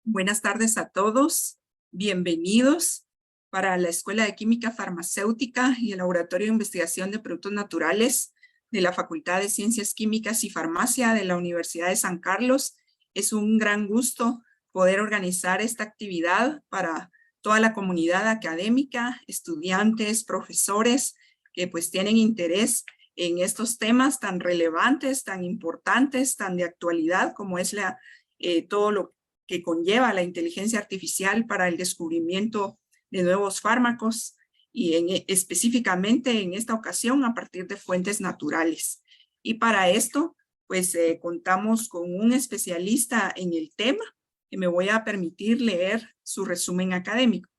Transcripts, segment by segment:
Buenas tardes a todos. Bienvenidos para la Escuela de Química Farmacéutica y el Laboratorio de Investigación de Productos Naturales de la Facultad de Ciencias Químicas y Farmacia de la Universidad de San Carlos. Es un gran gusto poder organizar esta actividad para toda la comunidad académica, estudiantes, profesores que pues tienen interés en estos temas tan relevantes, tan importantes, tan de actualidad como es todo lo que conlleva la inteligencia artificial para el descubrimiento de nuevos fármacos y específicamente en esta ocasión a partir de fuentes naturales. Y para esto, pues contamos con un especialista en el tema que me voy a permitir leer su resumen académico.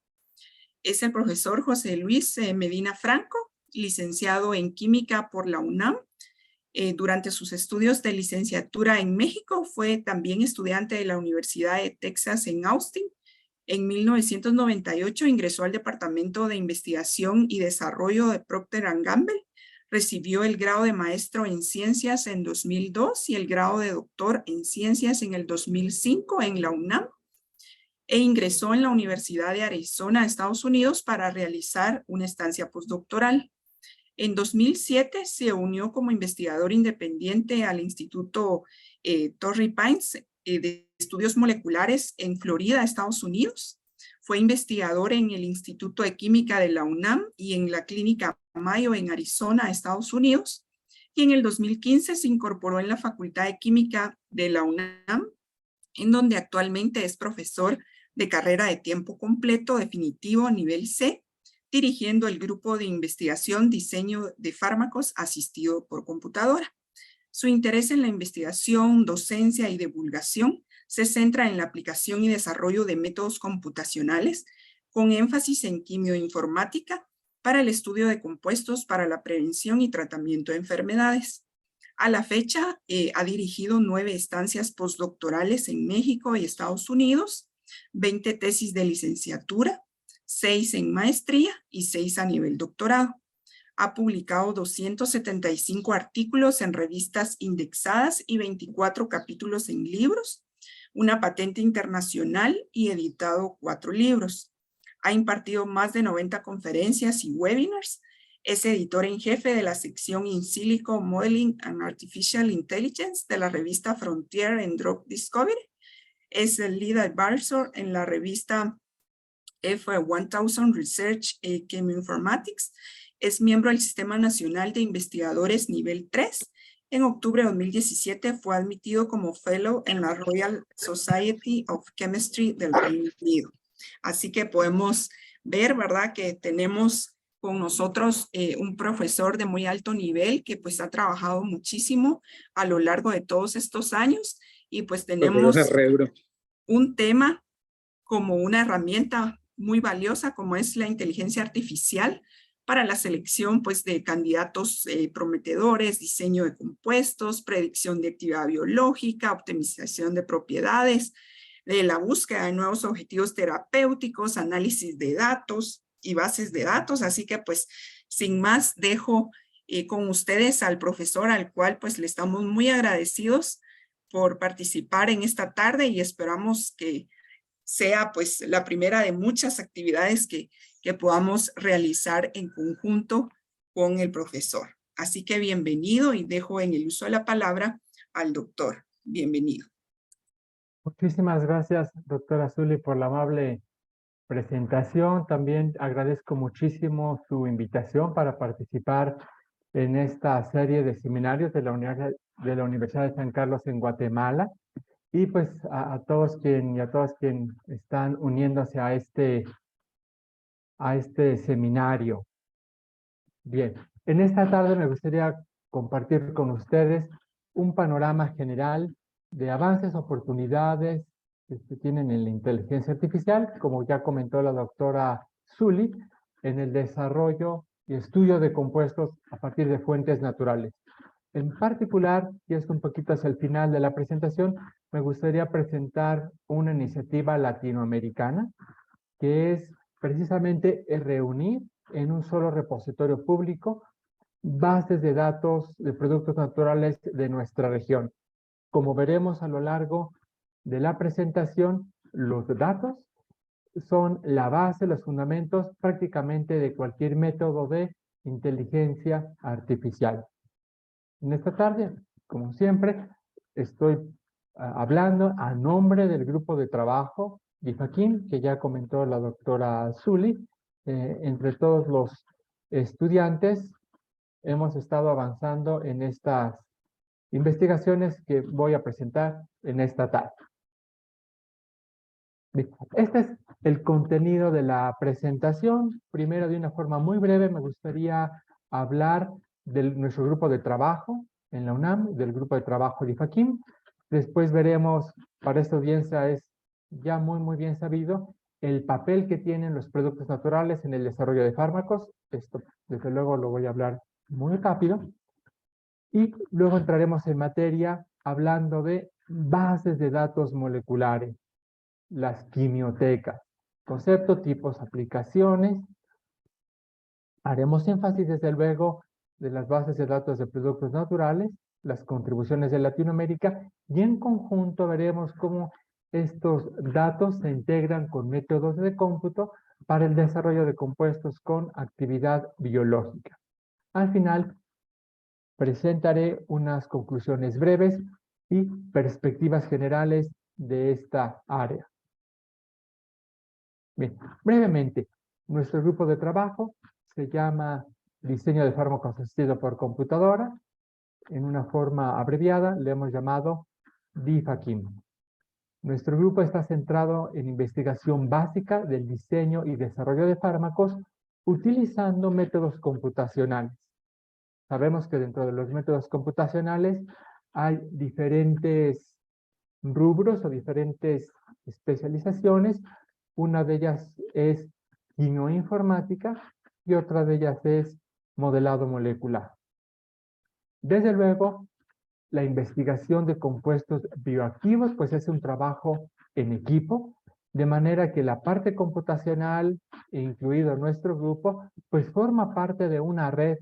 Es el profesor José Luis Medina Franco, licenciado en Química por la UNAM. Durante sus estudios de licenciatura en México, fue también estudiante de la Universidad de Texas en Austin. En 1998 ingresó al Departamento de Investigación y Desarrollo de Procter & Gamble. Recibió el grado de maestro en ciencias en 2002 y el grado de doctor en ciencias en el 2005 en la UNAM. E ingresó en la Universidad de Arizona, Estados Unidos, para realizar una estancia postdoctoral. En 2007 se unió como investigador independiente al Instituto Torrey Pines de Estudios Moleculares en Florida, Estados Unidos. Fue investigador en el Instituto de Química de la UNAM y en la Clínica Mayo en Arizona, Estados Unidos. Y en el 2015 se incorporó en la Facultad de Química de la UNAM, en donde actualmente es profesor de carrera de tiempo completo definitivo nivel C, dirigiendo el grupo de investigación diseño de fármacos asistido por computadora. Su interés en la investigación, docencia y divulgación se centra en la aplicación y desarrollo de métodos computacionales con énfasis en quimioinformática para el estudio de compuestos para la prevención y tratamiento de enfermedades. A la fecha, ha dirigido 9 estancias postdoctorales en México y Estados Unidos, 20 tesis de licenciatura, 6 en maestría y 6 a nivel doctorado. Ha publicado 275 artículos en revistas indexadas y 24 capítulos en libros, una patente internacional y editado 4 libros. Ha impartido más de 90 conferencias y webinars. Es editor en jefe de la sección In Silico Modeling and Artificial Intelligence de la revista Frontier en Drug Discovery. Es el lead advisor en la revista F1000 Research Chemoinformatics. Es miembro del Sistema Nacional de Investigadores Nivel 3. En octubre de 2017 fue admitido como fellow en la Royal Society of Chemistry del Reino Unido. Así que podemos ver, ¿verdad?, que tenemos con nosotros un profesor de muy alto nivel que pues ha trabajado muchísimo a lo largo de todos estos años y pues tenemos un tema como una herramienta muy valiosa como es la inteligencia artificial para la selección pues de candidatos prometedores, diseño de compuestos, predicción de actividad biológica, optimización de propiedades, de la búsqueda de nuevos objetivos terapéuticos, análisis de datos y bases de datos. Así que pues sin más dejo con ustedes al profesor al cual pues le estamos muy agradecidos por participar en esta tarde y esperamos que sea pues la primera de muchas actividades que podamos realizar en conjunto con el profesor. Así que bienvenido y dejo en el uso de la palabra al doctor. Bienvenido. Muchísimas gracias, doctora Zuli, por la amable presentación. También agradezco muchísimo su invitación para participar en esta serie de seminarios de la Universidad de San Carlos en Guatemala. Y pues a todos y a todas quienes están uniéndose a este seminario. Bien, en esta tarde me gustaría compartir con ustedes un panorama general de avances, oportunidades que se tienen en la inteligencia artificial, como ya comentó la doctora Zuli, en el desarrollo y estudio de compuestos a partir de fuentes naturales. En particular, y es un poquito hacia el final de la presentación, me gustaría presentar una iniciativa latinoamericana que es precisamente reunir en un solo repositorio público bases de datos de productos naturales de nuestra región. Como veremos a lo largo de la presentación, los datos son la base, los fundamentos prácticamente de cualquier método de inteligencia artificial. En esta tarde, como siempre, estoy hablando a nombre del grupo de trabajo DIFAKIM, que ya comentó la doctora Zuli. Entre todos los estudiantes hemos estado avanzando en estas investigaciones que voy a presentar en esta tarde. Bien, este es el contenido de la presentación. Primero, de una forma muy breve, me gustaría hablar de nuestro grupo de trabajo en la UNAM, del grupo de trabajo DIFAKIM. Después veremos, para esta audiencia es ya muy bien sabido, el papel que tienen los productos naturales en el desarrollo de fármacos. Esto, desde luego, lo voy a hablar muy rápido. Y luego entraremos en materia hablando de bases de datos moleculares, las quimiotecas, concepto, tipos, aplicaciones. Haremos énfasis, desde luego, de las bases de datos de productos naturales, las contribuciones de Latinoamérica, y en conjunto veremos cómo estos datos se integran con métodos de cómputo para el desarrollo de compuestos con actividad biológica. Al final, presentaré unas conclusiones breves y perspectivas generales de esta área. Bien, brevemente, nuestro grupo de trabajo se llama Diseño de Fármacos Asistido por Computadora. En una forma abreviada le hemos llamado DIFAKIM. Nuestro grupo está centrado en investigación básica del diseño y desarrollo de fármacos utilizando métodos computacionales. Sabemos que dentro de los métodos computacionales hay diferentes rubros o diferentes especializaciones. Una de ellas es quimioinformática y otra de ellas es modelado molecular. Desde luego, la investigación de compuestos bioactivos pues es un trabajo en equipo, de manera que la parte computacional, incluido nuestro grupo, pues forma parte de una red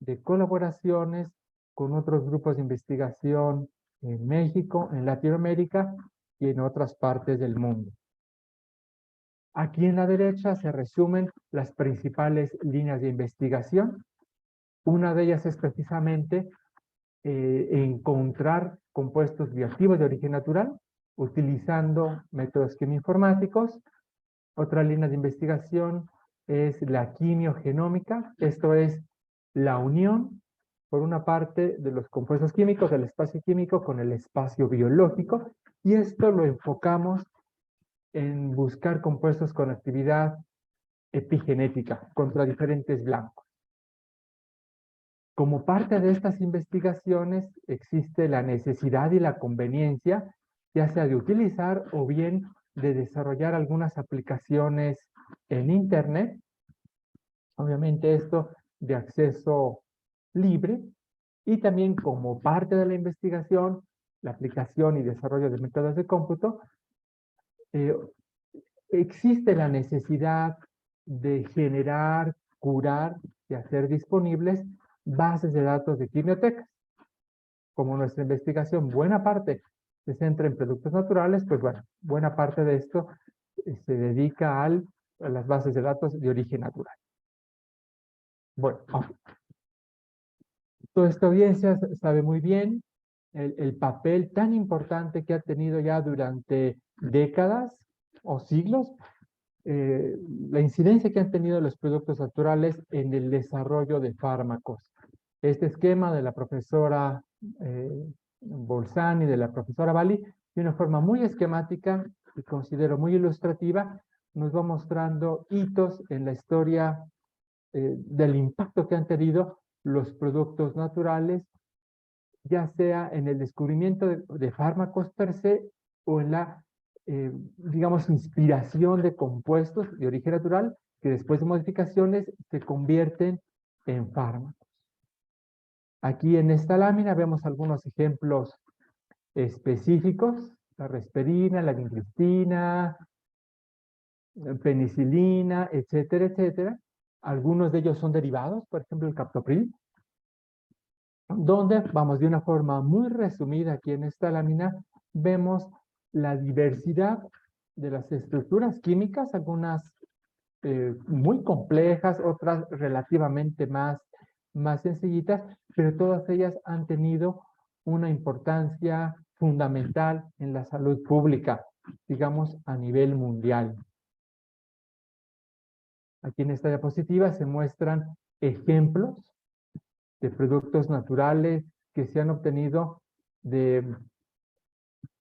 de colaboraciones con otros grupos de investigación en México, en Latinoamérica y en otras partes del mundo. Aquí en la derecha se resumen las principales líneas de investigación. Una de ellas es precisamente encontrar compuestos bioactivos de origen natural utilizando métodos quimioinformáticos. Otra línea de investigación es la quimiogenómica. Esto es la unión, por una parte, de los compuestos químicos del espacio químico con el espacio biológico, y esto lo enfocamos en buscar compuestos con actividad epigenética contra diferentes blancos. Como parte de estas investigaciones existe la necesidad y la conveniencia, ya sea de utilizar o bien de desarrollar algunas aplicaciones en Internet. Obviamente esto de acceso libre, y también como parte de la investigación, la aplicación y desarrollo de métodos de cómputo, existe la necesidad de generar, curar y hacer disponibles bases de datos de quimiotecas. Como nuestra investigación, buena parte se centra en productos naturales, pues bueno, buena parte de esto se dedica a las bases de datos de origen natural. Bueno, toda esta audiencia sabe muy bien el papel tan importante que ha tenido ya durante décadas o siglos, la incidencia que han tenido los productos naturales en el desarrollo de fármacos. Este esquema de la profesora Bolzani y de la profesora Bali, de una forma muy esquemática y considero muy ilustrativa, nos va mostrando hitos en la historia del impacto que han tenido los productos naturales, ya sea en el descubrimiento de fármacos per se o en la, digamos, inspiración de compuestos de origen natural que después de modificaciones se convierten en fármacos. Aquí en esta lámina vemos algunos ejemplos específicos: la risperidina, la vincristina, penicilina, etcétera, etcétera. Algunos de ellos son derivados, por ejemplo el captopril, donde vamos de una forma muy resumida aquí en esta lámina, vemos la diversidad de las estructuras químicas, algunas muy complejas, otras relativamente más sencillitas, pero todas ellas han tenido una importancia fundamental en la salud pública, digamos, a nivel mundial. Aquí en esta diapositiva se muestran ejemplos de productos naturales que se han obtenido de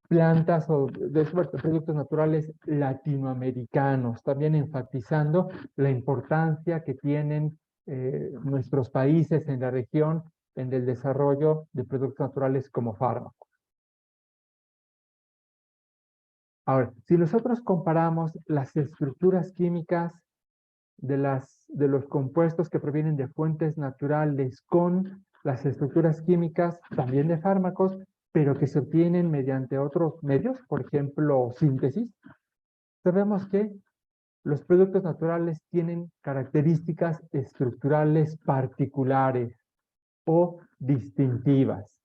plantas o de productos naturales latinoamericanos, también enfatizando la importancia que tienen nuestros países en la región en el desarrollo de productos naturales como fármacos. Ahora, si nosotros comparamos las estructuras químicas de los compuestos que provienen de fuentes naturales con las estructuras químicas también de fármacos, pero que se obtienen mediante otros medios, por ejemplo, síntesis, sabemos que los productos naturales tienen características estructurales particulares o distintivas.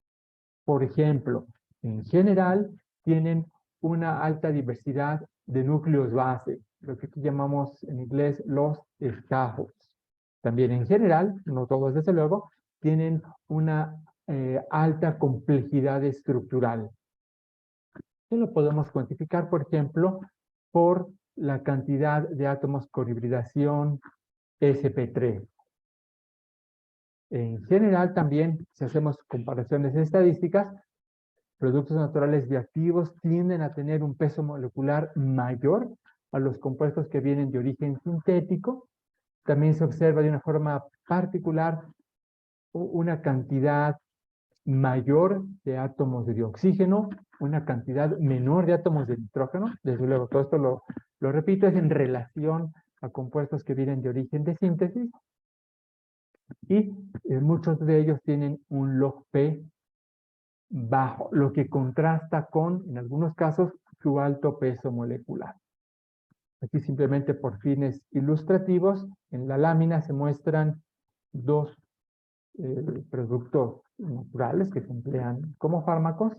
Por ejemplo, en general, tienen una alta diversidad de núcleos base, lo que aquí llamamos en inglés los scaffolds. También en general, no todos desde luego, tienen una alta complejidad estructural. Esto lo podemos cuantificar, por ejemplo, por la cantidad de átomos con hibridación sp3. En general también, si hacemos comparaciones estadísticas, productos naturales bioactivos tienden a tener un peso molecular mayor a los compuestos que vienen de origen sintético. También se observa de una forma particular una cantidad mayor de átomos de oxígeno, una cantidad menor de átomos de nitrógeno. Desde luego, todo esto lo repito, es en relación a compuestos que vienen de origen de síntesis. Y muchos de ellos tienen un log P bajo, lo que contrasta con, en algunos casos, su alto peso molecular. Aquí simplemente por fines ilustrativos, en la lámina se muestran dos productos naturales que se emplean como fármacos.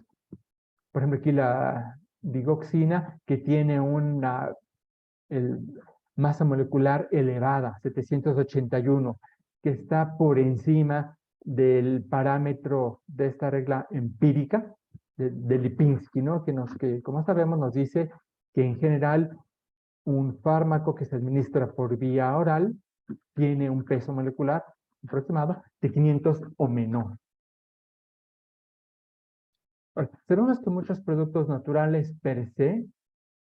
Por ejemplo, aquí la digoxina, que tiene una masa molecular elevada, 781, que está por encima del parámetro de esta regla empírica de Lipinski, ¿no? Que, como sabemos, nos dice que en general un fármaco que se administra por vía oral tiene un peso molecular aproximado de 500 o menor. Sabemos que muchos productos naturales per se,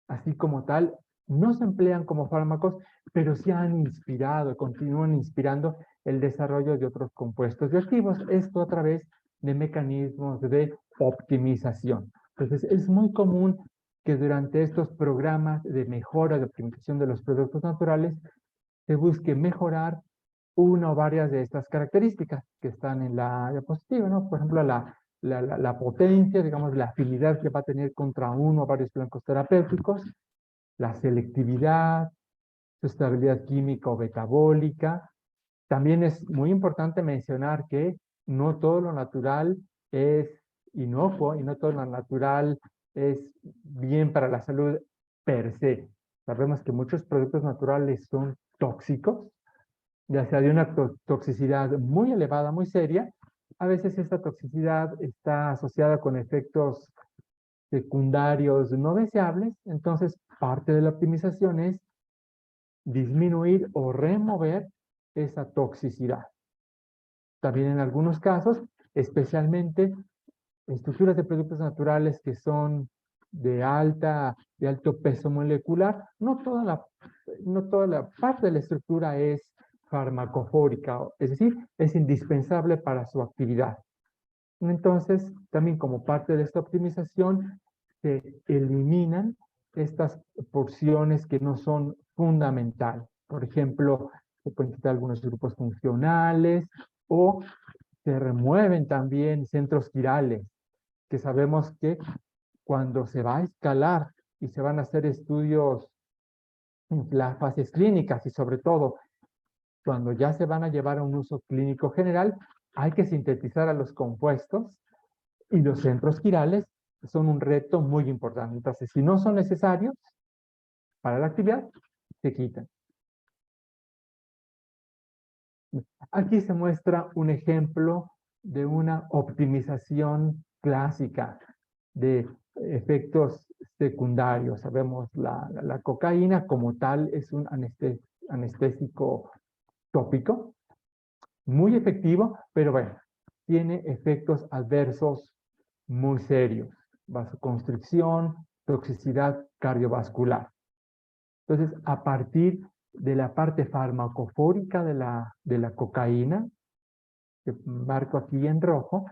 así como tal, no se emplean como fármacos, pero sí han inspirado, continúan inspirando el desarrollo de otros compuestos bioactivos. Esto a través de mecanismos de optimización. Entonces, es muy común que durante estos programas de mejora, de optimización de los productos naturales, se busque mejorar una o varias de estas características que están en la diapositiva, ¿no? Por ejemplo, la potencia, digamos, la afinidad que va a tener contra uno o varios flancos terapéuticos, la selectividad, su estabilidad química o metabólica. También es muy importante mencionar que no todo lo natural es inocuo y no todo lo natural es bien para la salud per se. Sabemos que muchos productos naturales son tóxicos, ya sea de una toxicidad muy elevada, muy seria. A veces esta toxicidad está asociada con efectos secundarios no deseables, entonces parte de la optimización es disminuir o remover esa toxicidad. También en algunos casos, especialmente estructuras de productos naturales que son de alto peso molecular, no toda la parte de la estructura es farmacofórica, es decir, es indispensable para su actividad. Entonces, también como parte de esta optimización, se eliminan estas porciones que no son fundamentales. Por ejemplo, se pueden quitar algunos grupos funcionales o se remueven también centros quirales, que sabemos que cuando se va a escalar y se van a hacer estudios en las fases clínicas y sobre todo cuando ya se van a llevar a un uso clínico general, hay que sintetizar a los compuestos y los centros quirales son un reto muy importante. Entonces, si no son necesarios, para la actividad, se quitan. Aquí se muestra un ejemplo de una optimización clásica de efectos secundarios. Sabemos la cocaína como tal es un anestésico tópico, muy efectivo, pero bueno, tiene efectos adversos muy serios, vasoconstricción, toxicidad cardiovascular. Entonces, a partir de la parte farmacofórica de la cocaína, que marco aquí en rojo,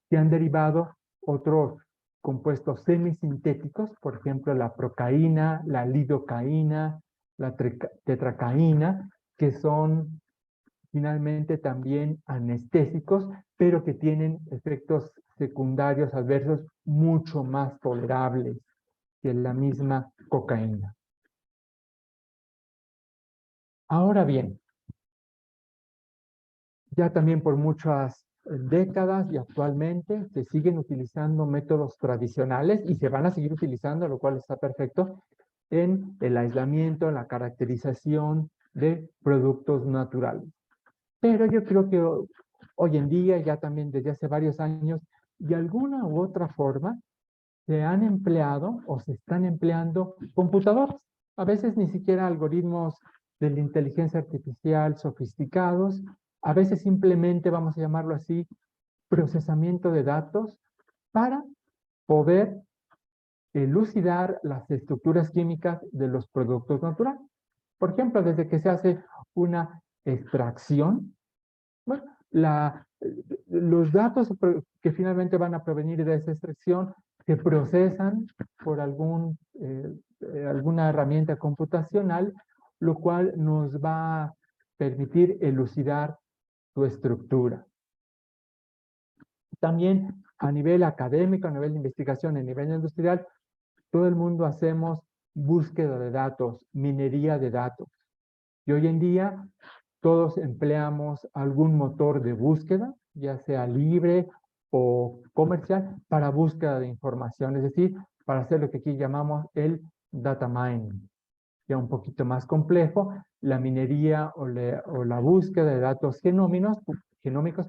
se han derivado otros compuestos semisintéticos, por ejemplo, la procaína, la lidocaína, la tetracaína, que son finalmente también anestésicos, pero que tienen efectos secundarios adversos mucho más tolerables que la misma cocaína. Ahora bien, ya también por muchas décadas y actualmente se siguen utilizando métodos tradicionales y se van a seguir utilizando, lo cual está perfecto, en el aislamiento, en la caracterización de productos naturales. Pero yo creo que hoy en día, ya también desde hace varios años, de alguna u otra forma, se han empleado o se están empleando computadoras. A veces ni siquiera algoritmos de la inteligencia artificial sofisticados, a veces simplemente, vamos a llamarlo así, procesamiento de datos para poder elucidar las estructuras químicas de los productos naturales. Por ejemplo, desde que se hace una extracción, bueno, los datos que finalmente van a provenir de esa extracción se procesan por alguna herramienta computacional, lo cual nos va a permitir elucidar su estructura. También a nivel académico, a nivel de investigación, a nivel industrial, todo el mundo hacemos búsqueda de datos, minería de datos. Y hoy en día todos empleamos algún motor de búsqueda, ya sea libre o comercial, para búsqueda de información, es decir, para hacer lo que aquí llamamos el data mining. Ya un poquito más complejo, la minería o la búsqueda de datos genómicos,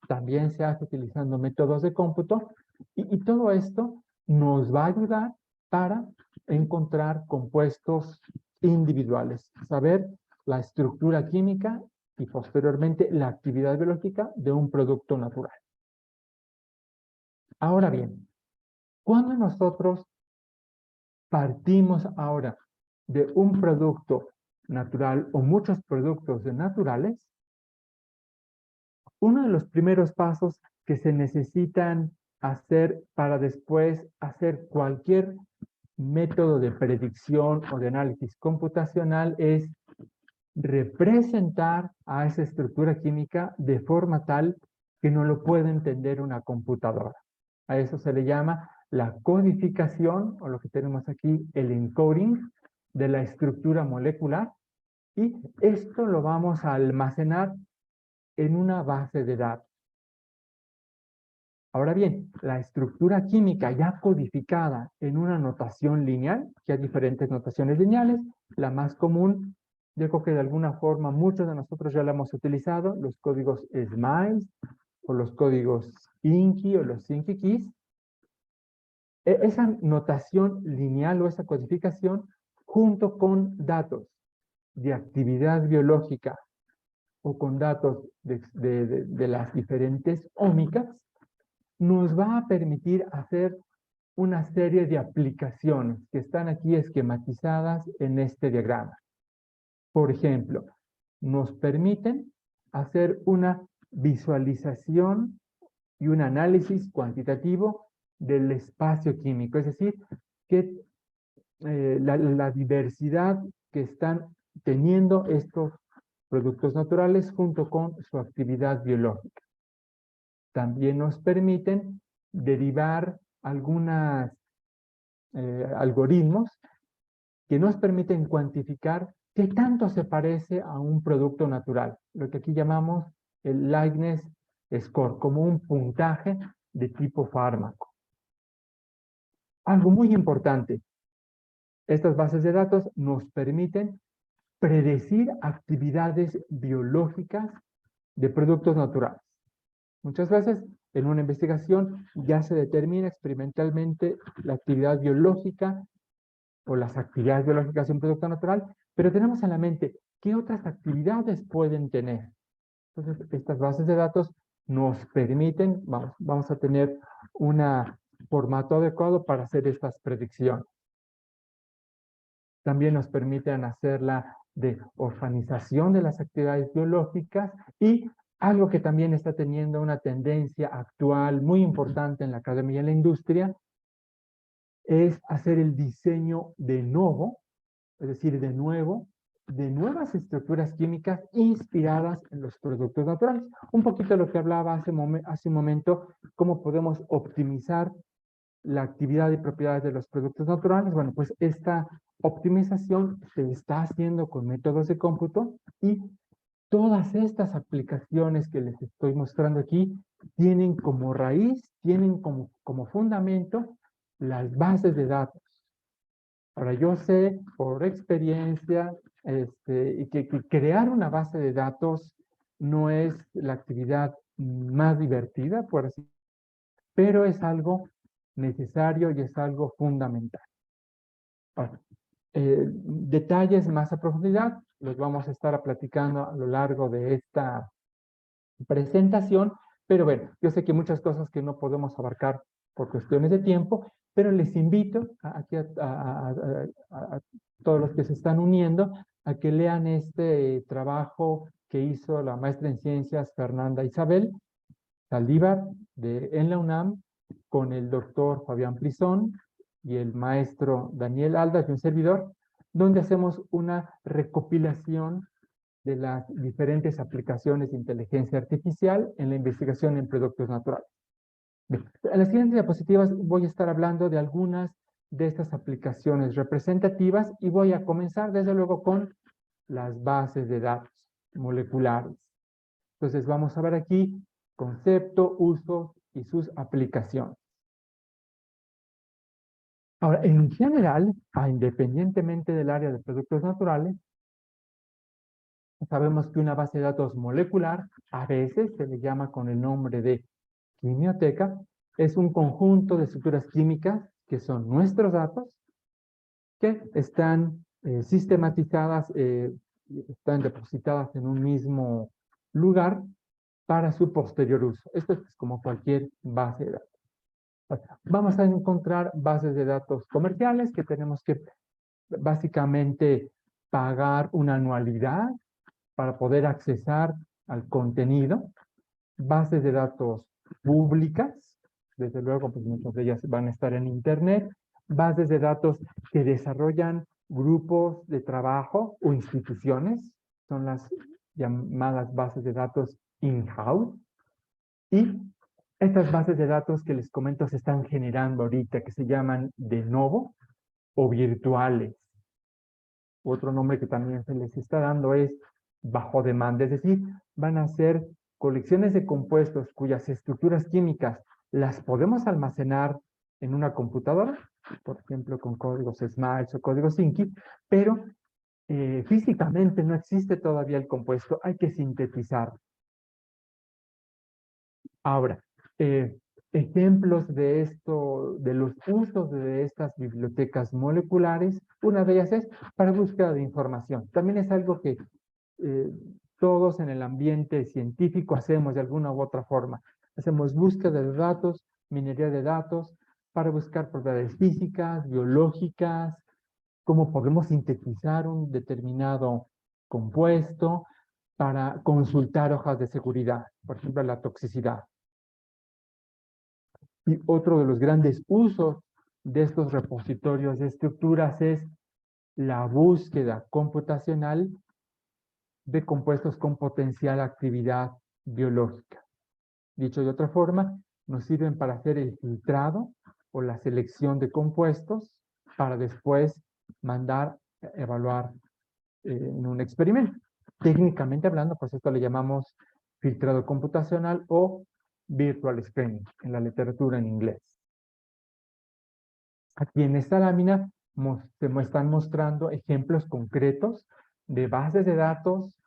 también se hace utilizando métodos de cómputo y todo esto nos va a ayudar para encontrar compuestos individuales, saber la estructura química y posteriormente la actividad biológica de un producto natural. Ahora bien, cuando nosotros partimos ahora de un producto natural o muchos productos naturales, uno de los primeros pasos que se necesitan hacer para después hacer cualquier método de predicción o de análisis computacional es representar a esa estructura química de forma tal que no lo pueda entender una computadora. A eso se le llama la codificación, o lo que tenemos aquí, el encoding de la estructura molecular, y esto lo vamos a almacenar en una base de datos. Ahora bien, la estructura química ya codificada en una notación lineal, que hay diferentes notaciones lineales, la más común, yo creo que de alguna forma muchos de nosotros ya la hemos utilizado, los códigos SMILES o los códigos INCI o los INCI keys. Esa notación lineal o esa codificación junto con datos de actividad biológica o con datos de las diferentes ómicas, nos va a permitir hacer una serie de aplicaciones que están aquí esquematizadas en este diagrama. Por ejemplo, nos permiten hacer una visualización y un análisis cuantitativo del espacio químico, es decir, que la diversidad que están teniendo estos productos naturales junto con su actividad biológica. También nos permiten derivar algunos algoritmos que nos permiten cuantificar qué tanto se parece a un producto natural, lo que aquí llamamos el likeness score, como un puntaje de tipo fármaco. Algo muy importante, Estas bases de datos nos permiten predecir actividades biológicas de productos naturales. Muchas veces en una investigación ya se determina experimentalmente la actividad biológica o las actividades biológicas de un producto natural, pero tenemos en la mente qué otras actividades pueden tener. Entonces, estas bases de datos nos permiten, vamos a tener un formato adecuado para hacer estas predicciones. También nos permiten hacerla de organización de las actividades biológicas y algo que también está teniendo una tendencia actual muy importante en la academia y en la industria es hacer el diseño de novo, es decir, de nuevas estructuras químicas inspiradas en los productos naturales. Un poquito lo que hablaba hace un momento, cómo podemos optimizar la actividad y propiedades de los productos naturales. Bueno, pues esta optimización se está haciendo con métodos de cómputo y todas estas aplicaciones que les estoy mostrando aquí tienen como raíz, tienen como fundamento las bases de datos. Ahora, yo sé por experiencia y que crear una base de datos no es la actividad más divertida, por así decirlo, pero es algo necesario y es algo fundamental. Ahora, detalles más a profundidad los vamos a estar platicando a lo largo de esta presentación, pero bueno, yo sé que muchas cosas que no podemos abarcar por cuestiones de tiempo, pero les invito aquí a todos los que se están uniendo a que lean este trabajo que hizo la maestra en ciencias Fernanda Isabel Saldívar en la UNAM con el doctor Fabián Prizón y el maestro Daniel Aldas y un servidor, donde hacemos una recopilación de las diferentes aplicaciones de inteligencia artificial en la investigación en productos naturales. Bien, en las siguientes diapositivas voy a estar hablando de algunas de estas aplicaciones representativas y voy a comenzar desde luego con las bases de datos moleculares. Entonces vamos a ver aquí concepto, uso y sus aplicaciones. Ahora, en general, independientemente del área de productos naturales, sabemos que una base de datos molecular, a veces se le llama con el nombre de quimioteca, es un conjunto de estructuras químicas que son nuestros datos, que están sistematizadas, están depositadas en un mismo lugar para su posterior uso. Esto es como cualquier base de datos. Vamos a encontrar bases de datos comerciales que tenemos que básicamente pagar una anualidad para poder accesar al contenido, bases de datos públicas, desde luego, pues muchas de ellas van a estar en Internet, bases de datos que desarrollan grupos de trabajo o instituciones, son las llamadas bases de datos in-house, y estas bases de datos que les comento se están generando ahorita, que se llaman de novo o virtuales. Otro nombre que también se les está dando es bajo demanda, es decir, van a ser colecciones de compuestos cuyas estructuras químicas las podemos almacenar en una computadora, por ejemplo, con códigos SMART o códigos INCI, pero físicamente no existe todavía el compuesto, hay que sintetizar. Ahora, ejemplos de esto, de los usos de estas bibliotecas moleculares, una de ellas es para búsqueda de información. También es algo que todos en el ambiente científico hacemos de alguna u otra forma. Hacemos búsqueda de datos, minería de datos, para buscar propiedades físicas, biológicas, cómo podemos sintetizar un determinado compuesto, para consultar hojas de seguridad, por ejemplo, la toxicidad. Y otro de los grandes usos de estos repositorios de estructuras es la búsqueda computacional de compuestos con potencial actividad biológica. Dicho de otra forma, nos sirven para hacer el filtrado o la selección de compuestos para después mandar a evaluar en un experimento. Técnicamente hablando, pues esto le llamamos filtrado computacional o virtual screening en la literatura en inglés. Aquí en esta lámina se están mostrando ejemplos concretos de bases de datos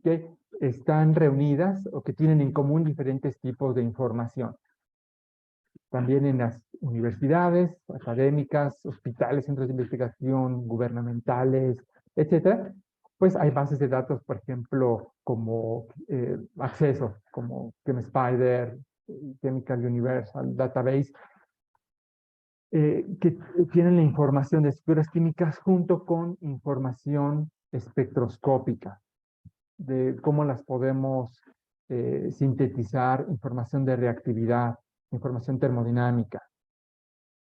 que están reunidas o que tienen en común diferentes tipos de información. También en las universidades, académicas, hospitales, centros de investigación, gubernamentales, etcétera, pues hay bases de datos, por ejemplo, como acceso, como ChemSpider, Chemical Universal Database, que tienen la información de estructuras químicas junto con información espectroscópica, de cómo las podemos sintetizar, información de reactividad, información termodinámica.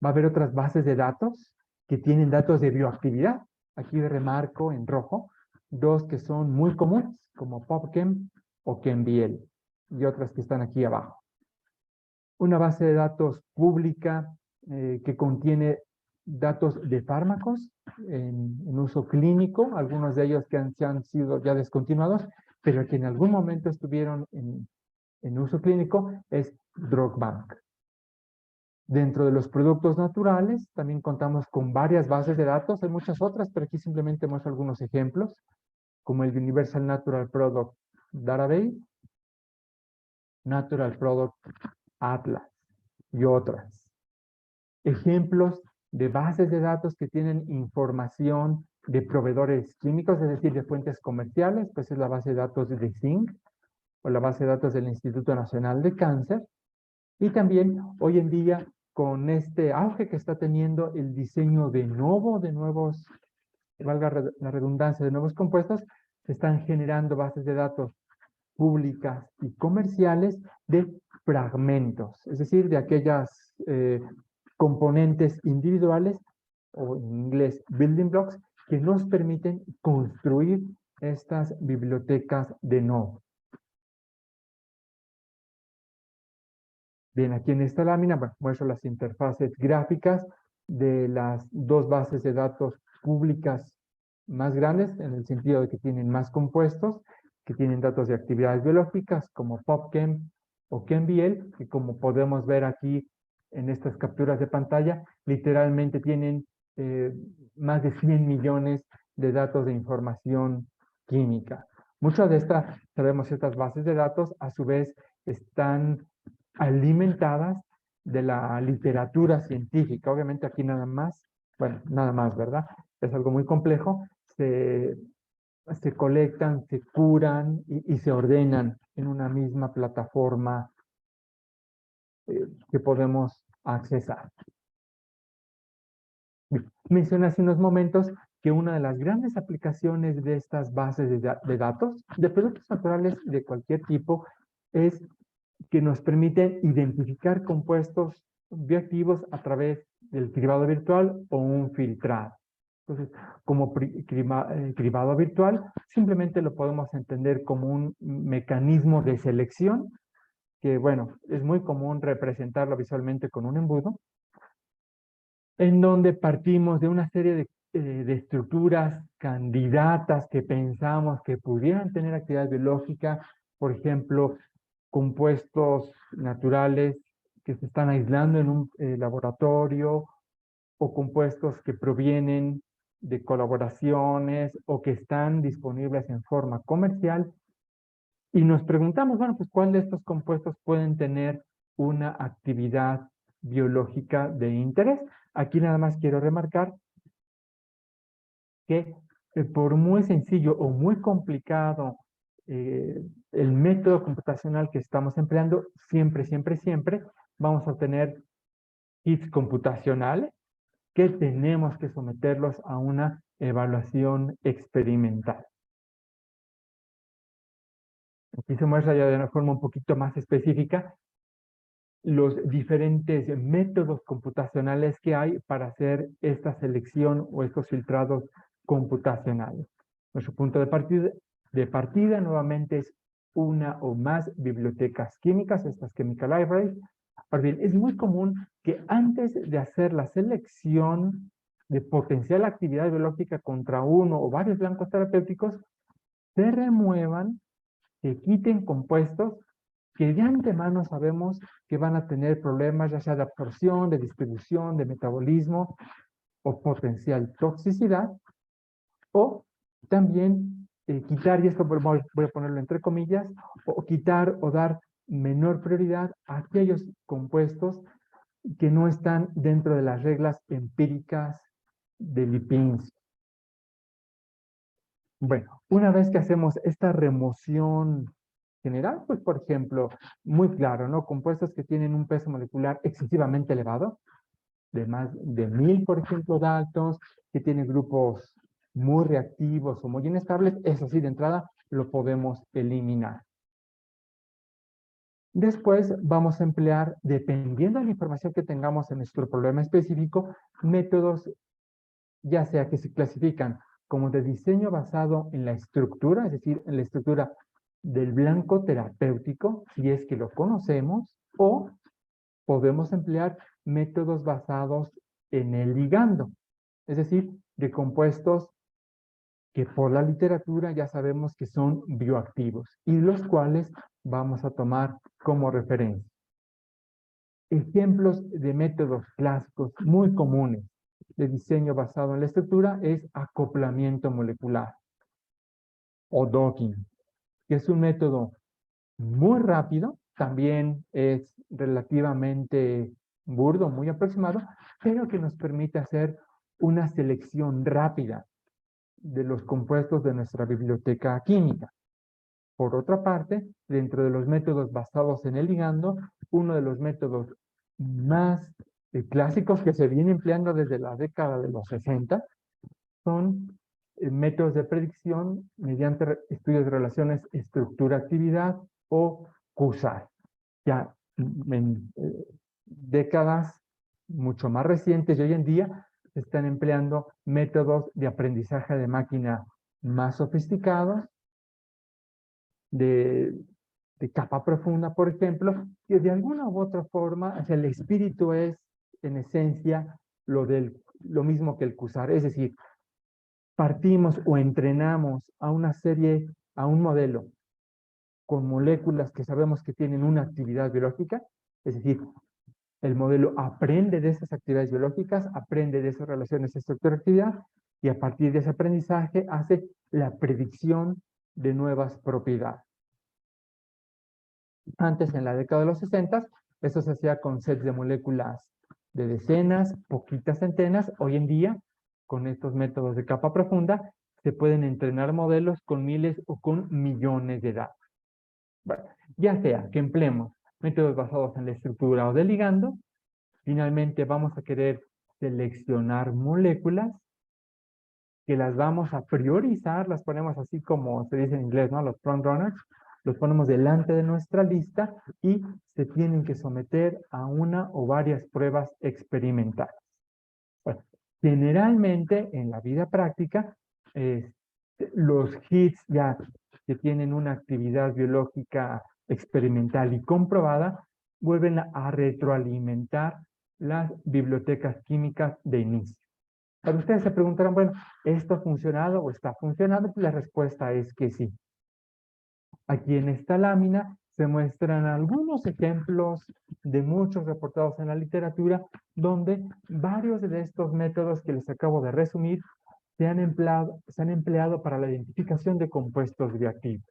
Va a haber otras bases de datos que tienen datos de bioactividad. Aquí remarco en rojo dos que son muy comunes, como PubChem o ChemBiel, y otras que están aquí abajo. Una base de datos pública que contiene datos de fármacos en uso clínico, algunos de ellos que han sido ya descontinuados, pero que en algún momento estuvieron en uso clínico, es DrugBank. Dentro de los productos naturales, también contamos con varias bases de datos, hay muchas otras, pero aquí simplemente muestro algunos ejemplos, como el Universal Natural Product Database, Natural Product Atlas y otras. Ejemplos de bases de datos que tienen información de proveedores químicos, es decir, de fuentes comerciales, pues es la base de datos de Zinc o la base de datos del Instituto Nacional de Cáncer. Y también hoy en día, con este auge que está teniendo el diseño de nuevos, valga la redundancia, de nuevos compuestos, se están generando bases de datos públicas y comerciales de fragmentos, es decir, de aquellas componentes individuales, o en inglés building blocks, que nos permiten construir estas bibliotecas de nodo. Bien, aquí en esta lámina muestro las interfaces gráficas de las dos bases de datos públicas más grandes, en el sentido de que tienen más compuestos, que tienen datos de actividades biológicas como PubChem o ChemBiel, que como podemos ver aquí en estas capturas de pantalla, literalmente tienen más de 100 millones de datos de información química. Muchas de estas, sabemos, estas bases de datos a su vez están alimentadas de la literatura científica. Obviamente aquí nada más, ¿verdad? Es algo muy complejo. Se colectan, se curan y se ordenan en una misma plataforma que podemos accesar. Mencioné hace unos momentos que una de las grandes aplicaciones de estas bases de datos, de productos naturales de cualquier tipo, es que nos permiten identificar compuestos bioactivos a través del cribado virtual o un filtrado. Entonces, como cribado virtual, simplemente lo podemos entender como un mecanismo de selección, que bueno, es muy común representarlo visualmente con un embudo, en donde partimos de una serie de estructuras candidatas que pensamos que pudieran tener actividad biológica, por ejemplo, compuestos naturales que se están aislando en un laboratorio, o compuestos que provienen de colaboraciones o que están disponibles en forma comercial. Y nos preguntamos, bueno, pues ¿cuál de estos compuestos pueden tener una actividad biológica de interés? Aquí nada más quiero remarcar que por muy sencillo o muy complicado el método computacional que estamos empleando, siempre vamos a tener hits computacionales que tenemos que someterlos a una evaluación experimental. Aquí se muestra ya de una forma un poquito más específica los diferentes métodos computacionales que hay para hacer esta selección o estos filtrados computacionales. Nuestro punto de partida nuevamente es una o más bibliotecas químicas, estas chemical libraries. Ahora bien, es muy común que antes de hacer la selección de potencial actividad biológica contra uno o varios blancos terapéuticos, se remuevan, se quiten compuestos que de antemano sabemos que van a tener problemas, ya sea de absorción, de distribución, de metabolismo, o potencial toxicidad, o también quitar, y esto voy a ponerlo entre comillas, o quitar o dar menor prioridad a aquellos compuestos que no están dentro de las reglas empíricas de Lipinski. Bueno, una vez que hacemos esta remoción general, pues por ejemplo, muy claro, ¿no? Compuestos que tienen un peso molecular excesivamente elevado, de más de 1000, por ejemplo, Daltons, que tienen grupos muy reactivos o muy inestables, eso sí, de entrada lo podemos eliminar. Después vamos a emplear, dependiendo de la información que tengamos en nuestro problema específico, métodos ya sea que se clasifican como de diseño basado en la estructura, es decir, en la estructura del blanco terapéutico, si es que lo conocemos, o podemos emplear métodos basados en el ligando, es decir, de compuestos que por la literatura ya sabemos que son bioactivos y los cuales vamos a tomar como referencia. Ejemplos de métodos clásicos muy comunes de diseño basado en la estructura es acoplamiento molecular o docking, que es un método muy rápido, también es relativamente burdo, muy aproximado, pero que nos permite hacer una selección rápida de los compuestos de nuestra biblioteca química. Por otra parte, dentro de los métodos basados en el ligando, uno de los métodos más clásicos que se viene empleando desde la década de los 60 son métodos de predicción mediante estudios de relaciones estructura-actividad o QSAR. Ya en décadas mucho más recientes y hoy en día se están empleando métodos de aprendizaje de máquina más sofisticados, de capa profunda, por ejemplo, que de alguna u otra forma, o sea, el espíritu es, en esencia, lo mismo que el QSAR, es decir, partimos o entrenamos a una serie, a un modelo con moléculas que sabemos que tienen una actividad biológica, es decir, el modelo aprende de esas actividades biológicas, aprende de esas relaciones estructura-actividad y a partir de ese aprendizaje hace la predicción de nuevas propiedades. Antes, en la década de los 60, eso se hacía con sets de moléculas de decenas, poquitas centenas. Hoy en día, con estos métodos de capa profunda, se pueden entrenar modelos con miles o con millones de datos. Bueno, ya sea que empleemos métodos basados en la estructura o de ligando, finalmente vamos a querer seleccionar moléculas que las vamos a priorizar, las ponemos así como se dice en inglés, ¿no? Los front runners, los ponemos delante de nuestra lista y se tienen que someter a una o varias pruebas experimentales. Bueno, generalmente en la vida práctica, los hits ya que tienen una actividad biológica experimental y comprobada, vuelven a retroalimentar las bibliotecas químicas de inicio. Pero ustedes se preguntarán, bueno, ¿esto ha funcionado o está funcionando? Pues la respuesta es que sí. Aquí en esta lámina se muestran algunos ejemplos de muchos reportados en la literatura donde varios de estos métodos que les acabo de resumir se han empleado para la identificación de compuestos bioactivos.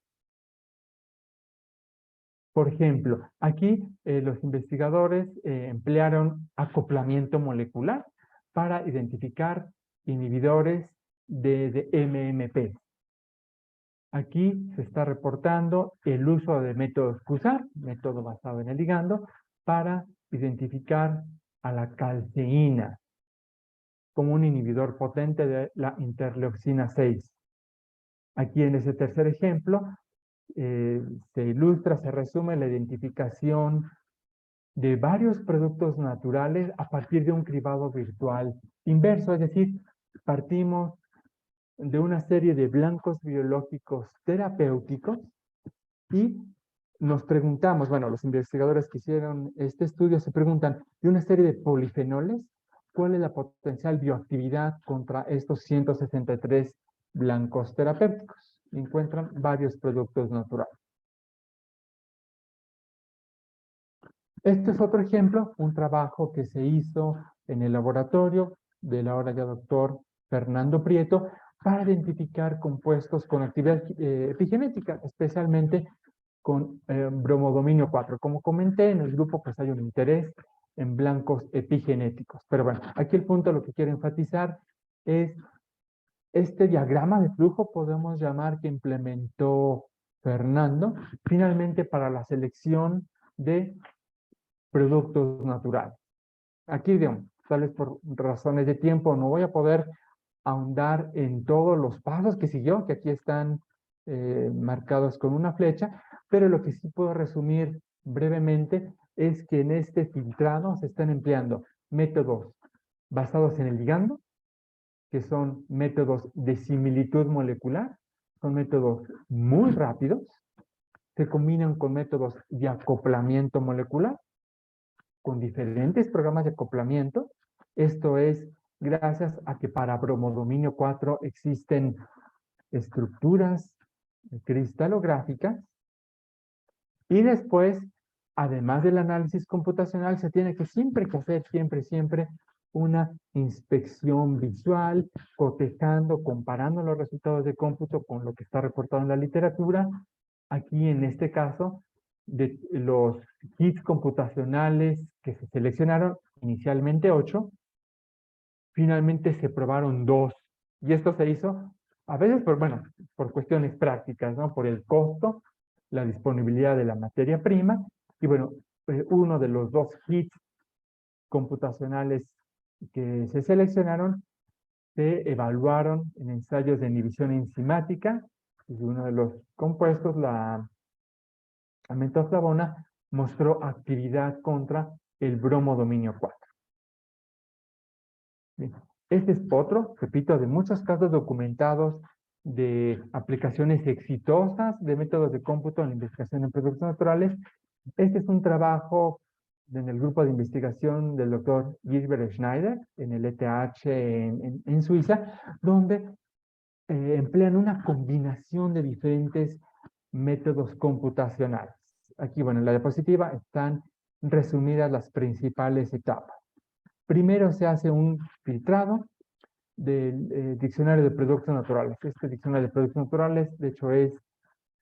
Por ejemplo, aquí los investigadores emplearon acoplamiento molecular para identificar inhibidores de MMP. Aquí se está reportando el uso de métodos QSAR, método basado en el ligando, para identificar a la calceína como un inhibidor potente de la interleucina 6. Aquí en ese tercer ejemplo se ilustra, se resume la identificación de varios productos naturales a partir de un cribado virtual inverso, es decir, partimos de una serie de blancos biológicos terapéuticos y nos preguntamos, bueno, los investigadores que hicieron este estudio se preguntan de una serie de polifenoles, ¿cuál es la potencial bioactividad contra estos 163 blancos terapéuticos? Y encuentran varios productos naturales. Este es otro ejemplo, un trabajo que se hizo en el laboratorio del ahora ya doctor Fernando Prieto, para identificar compuestos con actividad epigenética, especialmente con bromodominio 4. Como comenté, en el grupo pues hay un interés en blancos epigenéticos. Pero bueno, aquí el punto, lo que quiero enfatizar es este diagrama de flujo, podemos llamar, que implementó Fernando, finalmente para la selección de productos naturales. Aquí, digamos, tal vez por razones de tiempo no voy a poder ahondar en todos los pasos que siguió, que aquí están marcados con una flecha, pero lo que sí puedo resumir brevemente es que en este filtrado se están empleando métodos basados en el ligando, que son métodos de similitud molecular, son métodos muy rápidos, se combinan con métodos de acoplamiento molecular, con diferentes programas de acoplamiento. Esto es gracias a que para bromodominio 4 existen estructuras cristalográficas y después, además del análisis computacional, se tiene que siempre hacer, siempre, una inspección visual, cotejando, comparando los resultados de cómputo con lo que está reportado en la literatura. Aquí, en este caso, de los kits computacionales que se seleccionaron, inicialmente 8, finalmente se probaron 2. Y esto se hizo a veces por cuestiones prácticas, ¿no? Por el costo, la disponibilidad de la materia prima. Y bueno, uno de los 2 kits computacionales que se seleccionaron se evaluaron en ensayos de inhibición enzimática, y uno de los compuestos, la mentoflavona, mostró actividad contra el bromodominio 4. Bien. Este es otro, repito, de muchos casos documentados de aplicaciones exitosas de métodos de cómputo en la investigación en productos naturales. Este es un trabajo en el grupo de investigación del doctor Gisbert Schneider en el ETH en Suiza, donde emplean una combinación de diferentes métodos computacionales. Aquí, bueno, en la diapositiva están resumidas las principales etapas. Primero se hace un filtrado del diccionario de productos naturales. Este diccionario de productos naturales, de hecho, es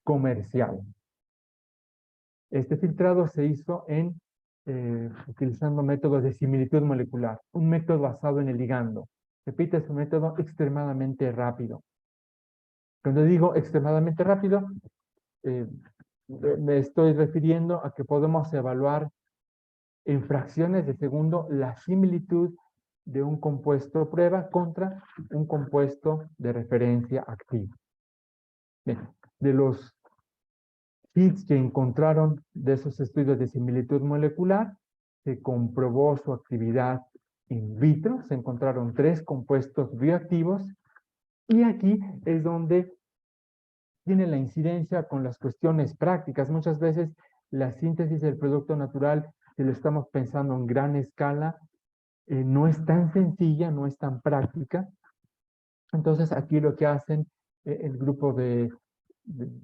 comercial. Este filtrado se hizo utilizando métodos de similitud molecular, un método basado en el ligando. Repito, es un método extremadamente rápido. Cuando digo extremadamente rápido, me estoy refiriendo a que podemos evaluar en fracciones de segundo la similitud de un compuesto prueba contra un compuesto de referencia activo. Bien, de los kits que encontraron de esos estudios de similitud molecular, se comprobó su actividad in vitro, se encontraron 3 compuestos bioactivos, y aquí es donde tiene la incidencia con las cuestiones prácticas. Muchas veces la síntesis del producto natural, si lo estamos pensando en gran escala, no es tan sencilla, no es tan práctica. Entonces aquí lo que hacen el grupo de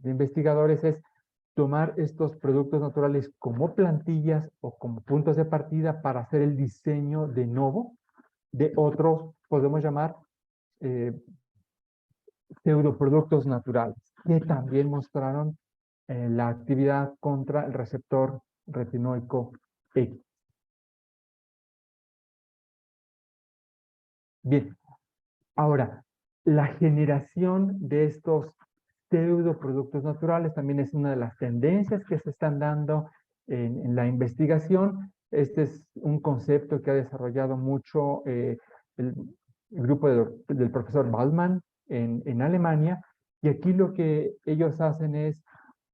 investigadores es tomar estos productos naturales como plantillas o como puntos de partida para hacer el diseño de nuevo de otros, podemos llamar, pseudoproductos naturales, que también mostraron la actividad contra el receptor retinoico X. Bien, ahora, la generación de estos pseudoproductos naturales también es una de las tendencias que se están dando en la investigación. Este es un concepto que ha desarrollado mucho el grupo del profesor Ballmann en Alemania, y aquí lo que ellos hacen es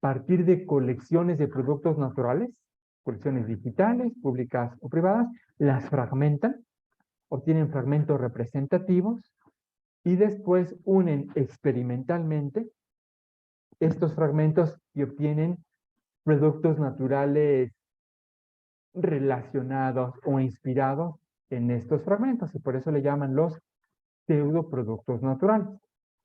partir de colecciones de productos naturales, colecciones digitales, públicas o privadas, las fragmentan, obtienen fragmentos representativos y después unen experimentalmente estos fragmentos y obtienen productos naturales relacionados o inspirados en estos fragmentos, y por eso le llaman los pseudoproductos naturales.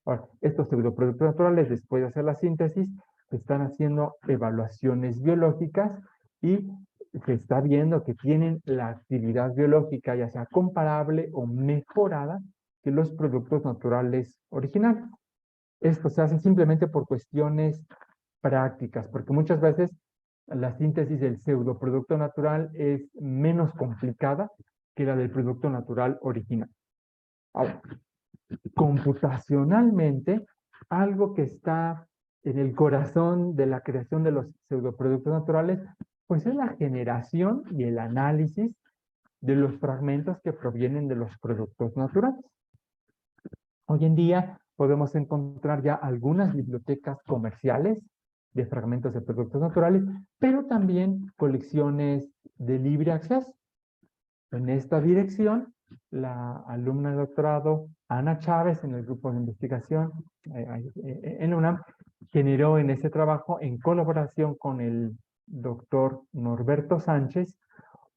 Ahora, estos pseudoproductos naturales, después de hacer la síntesis, están haciendo evaluaciones biológicas y se está viendo que tienen la actividad biológica ya sea comparable o mejorada que los productos naturales originales. Esto se hace simplemente por cuestiones prácticas, porque muchas veces la síntesis del pseudoproducto natural es menos complicada que la del producto natural original. Ahora, computacionalmente, algo que está en el corazón de la creación de los pseudoproductos naturales, pues es la generación y el análisis de los fragmentos que provienen de los productos naturales. Hoy en día podemos encontrar ya algunas bibliotecas comerciales de fragmentos de productos naturales, pero también colecciones de libre acceso. En esta dirección, la alumna de doctorado Ana Chávez, en el grupo de investigación en UNAM, generó en ese trabajo, en colaboración con el doctor Norberto Sánchez,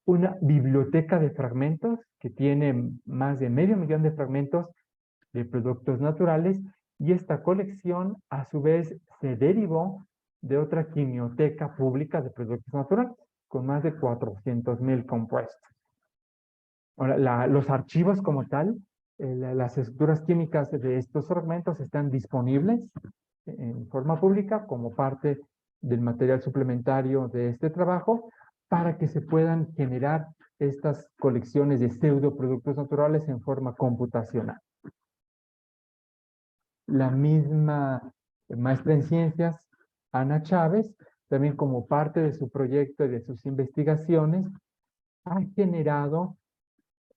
una biblioteca de fragmentos que tiene más de 500,000 de fragmentos de productos naturales, y esta colección a su vez se derivó de otra quimioteca pública de productos naturales con más de 400,000 compuestos. Ahora, los archivos como tal, las estructuras químicas de estos fragmentos están disponibles en forma pública como parte del material suplementario de este trabajo para que se puedan generar estas colecciones de pseudoproductos naturales en forma computacional. La misma maestra en ciencias, Ana Chávez, también como parte de su proyecto y de sus investigaciones, ha generado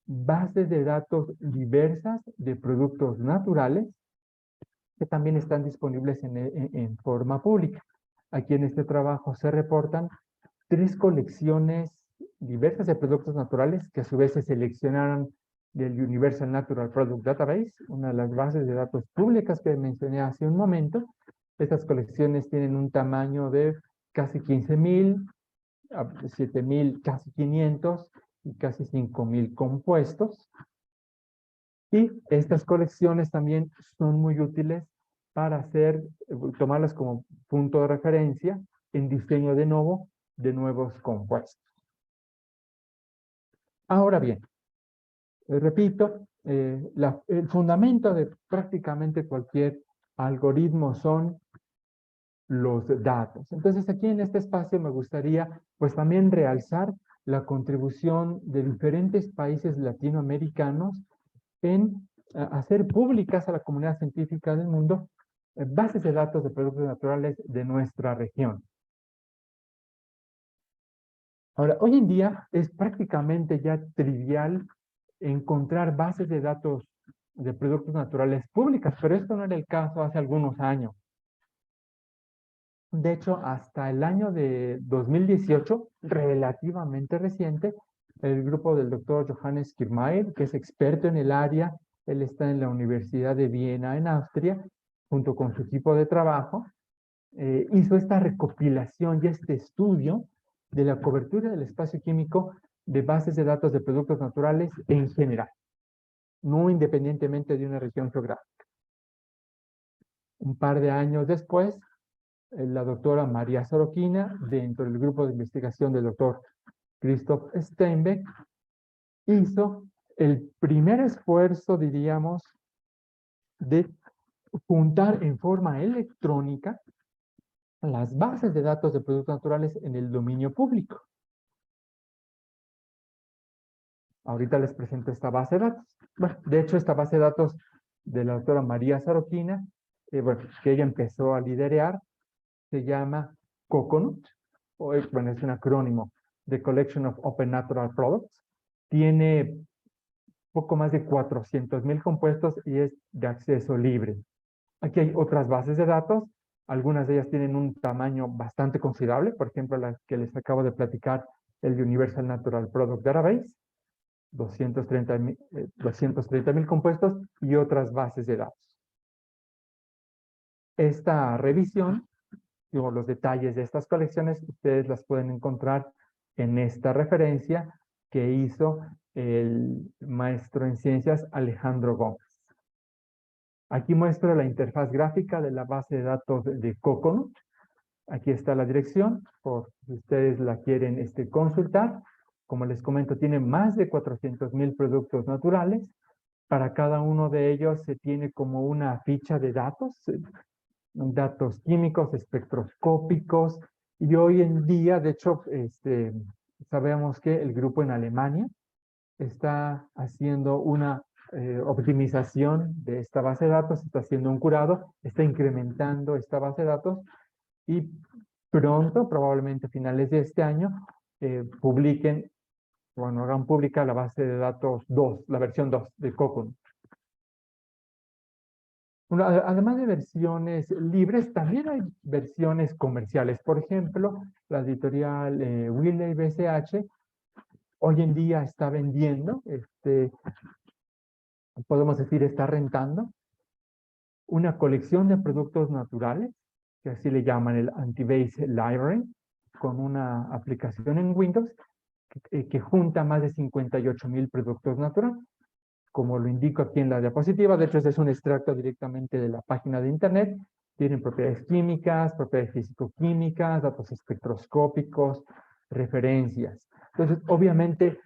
bases de datos diversas de productos naturales que también están disponibles en forma pública. Aquí en este trabajo se reportan 3 colecciones diversas de productos naturales que a su vez se seleccionaron del Universal Natural Product Database, una de las bases de datos públicas que mencioné hace un momento. Estas colecciones tienen un tamaño de casi 15,000, 7,000, casi 500 y casi 5,000 compuestos. Y estas colecciones también son muy útiles para tomarlas como punto de referencia en diseño de nuevos compuestos. Ahora bien, repito, el fundamento de prácticamente cualquier algoritmo son los datos. Entonces, aquí en este espacio me gustaría pues también realzar la contribución de diferentes países latinoamericanos en hacer públicas a la comunidad científica del mundo bases de datos de productos naturales de nuestra región. Ahora, hoy en día es prácticamente ya trivial encontrar bases de datos de productos naturales públicas, pero esto no era el caso hace algunos años. De hecho, hasta el año de 2018, relativamente reciente, el grupo del doctor Johannes Kirchmeier, que es experto en el área, él está en la Universidad de Viena, en Austria, junto con su equipo de trabajo, hizo esta recopilación y este estudio de la cobertura del espacio químico de bases de datos de productos naturales en general, no independientemente de una región geográfica. Un par de años después, la doctora María Soroquina, dentro del grupo de investigación del doctor Christoph Steinbeck, hizo el primer esfuerzo, diríamos, de juntar en forma electrónica las bases de datos de productos naturales en el dominio público. Ahorita les presento esta base de datos. Bueno, de hecho, esta base de datos de la doctora María Soroquina, que ella empezó a liderar, se llama COCONUT, bueno, es un acrónimo de Collection of Open Natural Products. Tiene poco más de 400,000 compuestos y es de acceso libre. Aquí hay otras bases de datos, algunas de ellas tienen un tamaño bastante considerable, por ejemplo, la que les acabo de platicar, el Universal Natural Product Database, 230,000 compuestos y otras bases de datos. Esta revisión, los detalles de estas colecciones, ustedes las pueden encontrar en esta referencia que hizo el maestro en ciencias Alejandro Gómez. Aquí muestro la interfaz gráfica de la base de datos de COCONUT. Aquí está la dirección, por si ustedes la quieren consultar. Como les comento, tiene más de 400,000 productos naturales. Para cada uno de ellos se tiene como una ficha de datos químicos, espectroscópicos, y hoy en día, de hecho, sabemos que el grupo en Alemania está haciendo una optimización de esta base de datos, está haciendo un curado, está incrementando esta base de datos y pronto, probablemente a finales de este año, publiquen, bueno, hagan pública la base de datos 2, la versión 2 de Coconut. Bueno, además de versiones libres, también hay versiones comerciales. Por ejemplo, la editorial Wiley BCH hoy en día está vendiendo, podemos decir, está rentando una colección de productos naturales, que así le llaman el Antibase Library, con una aplicación en Windows que junta más de 58,000 productos naturales. Como lo indico aquí en la diapositiva, de hecho este es un extracto directamente de la página de internet. Tienen propiedades químicas, propiedades físico-químicas, datos espectroscópicos, referencias. Entonces, obviamente,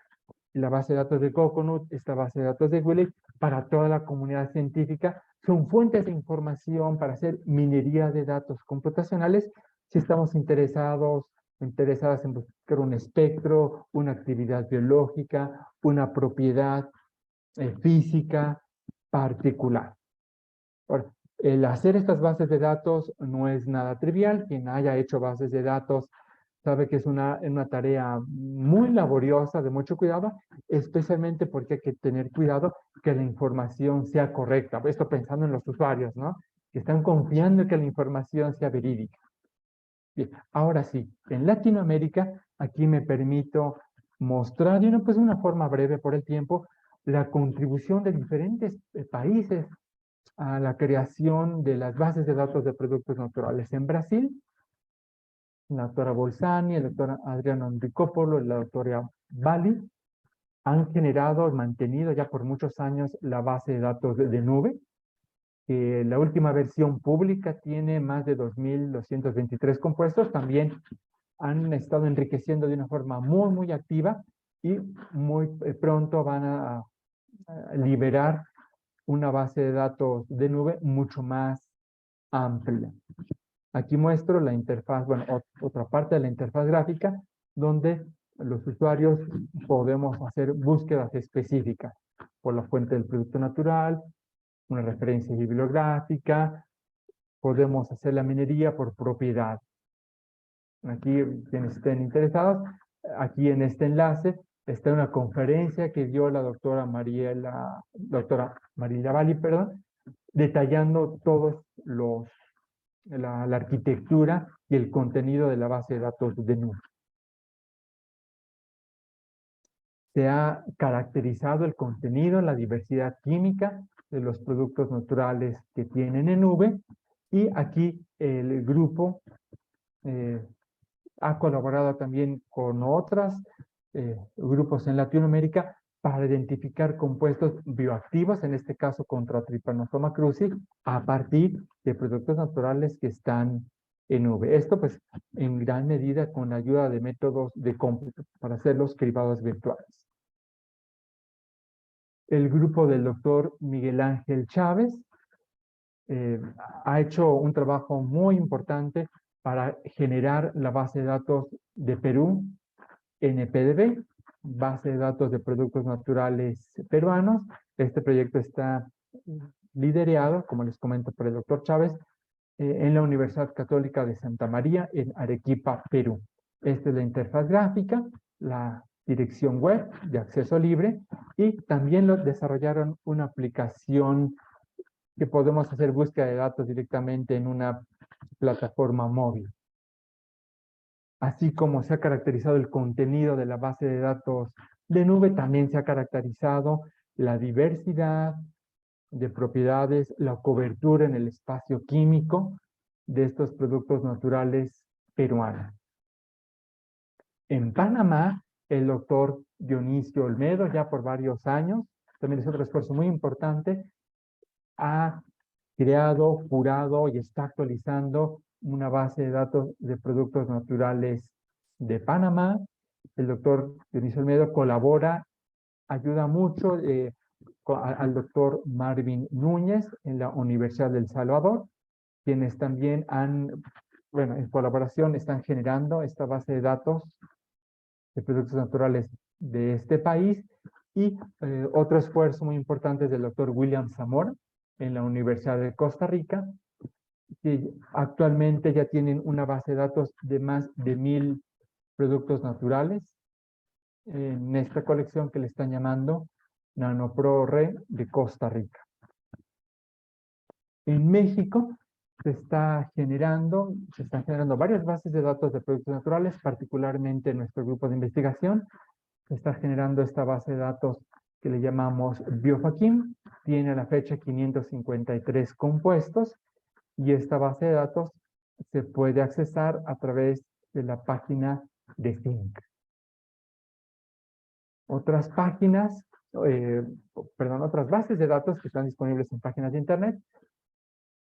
la base de datos de Coconut, esta base de datos de Wiley, para toda la comunidad científica, son fuentes de información para hacer minería de datos computacionales si estamos interesadas en buscar un espectro, una actividad biológica, una propiedad física particular. Ahora, el hacer estas bases de datos no es nada trivial. Quien haya hecho bases de datos sabe que es una tarea muy laboriosa, de mucho cuidado, especialmente porque hay que tener cuidado que la información sea correcta. Esto pensando en los usuarios, ¿no? Que están confiando en que la información sea verídica. Bien, ahora sí, en Latinoamérica, aquí me permito mostrar de una forma breve por el tiempo la contribución de diferentes países a la creación de las bases de datos de productos naturales. En Brasil, la doctora Bolzani, el doctor Adriano Enricopolo, la doctora Bali han generado y mantenido ya por muchos años la base de datos de nube, que la última versión pública tiene más de 2,223 compuestos. También han estado enriqueciendo de una forma muy, muy activa y muy pronto van a liberar una base de datos de nube mucho más amplia. Aquí muestro la interfaz, bueno, otra parte de la interfaz gráfica, donde los usuarios podemos hacer búsquedas específicas por la fuente del producto natural, una referencia bibliográfica, podemos hacer la minería por propiedad. Aquí, quienes estén interesados, aquí en este enlace está una conferencia que dio la doctora Mariela Bali, perdón, detallando todos la arquitectura y el contenido de la base de datos de nube. Se ha caracterizado el contenido, la diversidad química de los productos naturales que tienen en nube, y aquí el grupo ha colaborado también con otros grupos en Latinoamérica para identificar compuestos bioactivos, en este caso contra Trypanosoma cruzi, a partir de productos naturales que están en nube. Esto, pues, en gran medida con la ayuda de métodos de cómputo para hacer los cribados virtuales. El grupo del doctor Miguel Ángel Chávez ha hecho un trabajo muy importante para generar la base de datos de Perú, NPDB, base de datos de productos naturales peruanos. Este proyecto está liderado, como les comento, por el doctor Chávez, en la Universidad Católica de Santa María, en Arequipa, Perú. Esta es la interfaz gráfica, la dirección web de acceso libre, y también desarrollaron una aplicación que podemos hacer búsqueda de datos directamente en una plataforma móvil. Así como se ha caracterizado el contenido de la base de datos de nube, también se ha caracterizado la diversidad de propiedades, la cobertura en el espacio químico de estos productos naturales peruanos. En Panamá, el doctor Dionisio Olmedo, ya por varios años, también es otro esfuerzo muy importante, ha creado, curado y está actualizando una base de datos de productos naturales de Panamá. El doctor Dionisio Olmedo colabora, ayuda mucho al doctor Marvin Núñez en la Universidad del Salvador, quienes también bueno, en colaboración están generando esta base de datos de productos naturales de este país, y otro esfuerzo muy importante es del doctor William Zamora en la Universidad de Costa Rica, que actualmente ya tienen una base de datos de más de 1000 productos naturales en esta colección que le están llamando NanoPro-RE de Costa Rica. En México se están generando varias bases de datos de productos naturales, particularmente en nuestro grupo de investigación. Se está generando esta base de datos que le llamamos Biofakim, tiene a la fecha 553 compuestos, y esta base de datos se puede accesar a través de la página de Zinc. Otras páginas, otras bases de datos que están disponibles en páginas de internet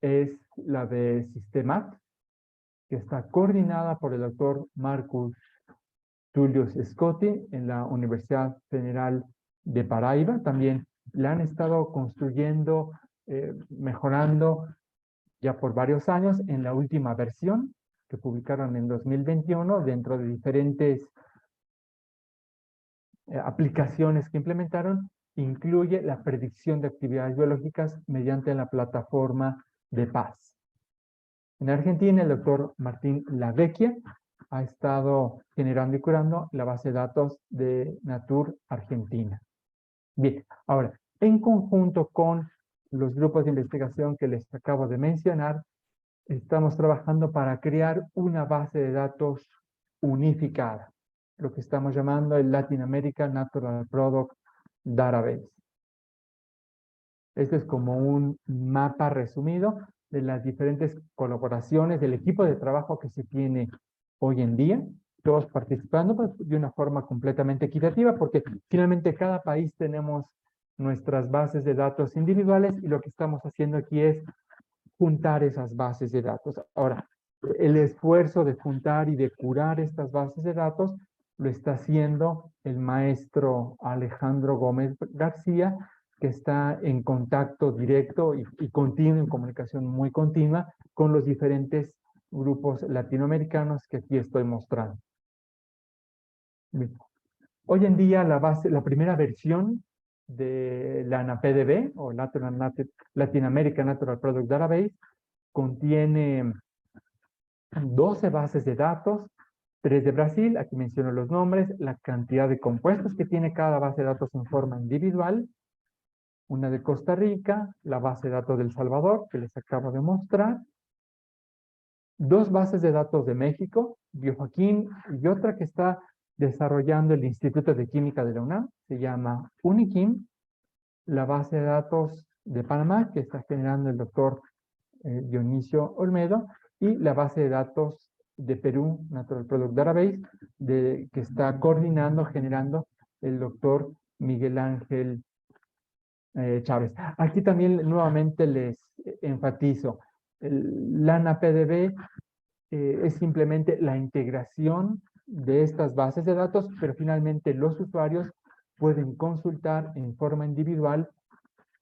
es la de Sistemat, que está coordinada por el doctor Marcus Tullius Scotti en la Universidad Federal de Paraíba. También la han estado construyendo, mejorando ya por varios años. En la última versión que publicaron en 2021, dentro de diferentes aplicaciones que implementaron, incluye la predicción de actividades biológicas mediante la plataforma de PAS. En Argentina, el doctor Martín Lavecchia ha estado generando y curando la base de datos de Natur Argentina. Bien, ahora, en conjunto con los grupos de investigación que les acabo de mencionar, estamos trabajando para crear una base de datos unificada, lo que estamos llamando el Latin American Natural Product Database. Este es como un mapa resumido de las diferentes colaboraciones del equipo de trabajo que se tiene hoy en día, todos participando pues, de una forma completamente equitativa, porque finalmente cada país tenemos nuestras bases de datos individuales, y lo que estamos haciendo aquí es juntar esas bases de datos. Ahora, el esfuerzo de juntar y de curar estas bases de datos lo está haciendo el maestro Alejandro Gómez García, que está en contacto directo y continuo, en comunicación muy continua con los diferentes grupos latinoamericanos que aquí estoy mostrando. Bien. Hoy en día la primera versión de la NAPDB, o Latin American Natural Product Database, contiene 12 bases de datos, 3 de Brasil, aquí menciono los nombres, la cantidad de compuestos que tiene cada base de datos en forma individual, una de Costa Rica, la base de datos del Salvador, que les acabo de mostrar, 2 bases de datos de México, Biofakim, y otra que está desarrollando el Instituto de Química de la UNAM, se llama Unikim, la base de datos de Panamá, que está generando el doctor Dionisio Olmedo, y la base de datos de Perú, Natural Product Database, que está coordinando, generando el doctor Miguel Ángel Chávez. Aquí también nuevamente les enfatizo, la NAPDB es simplemente la integración de estas bases de datos, pero finalmente los usuarios pueden consultar en forma individual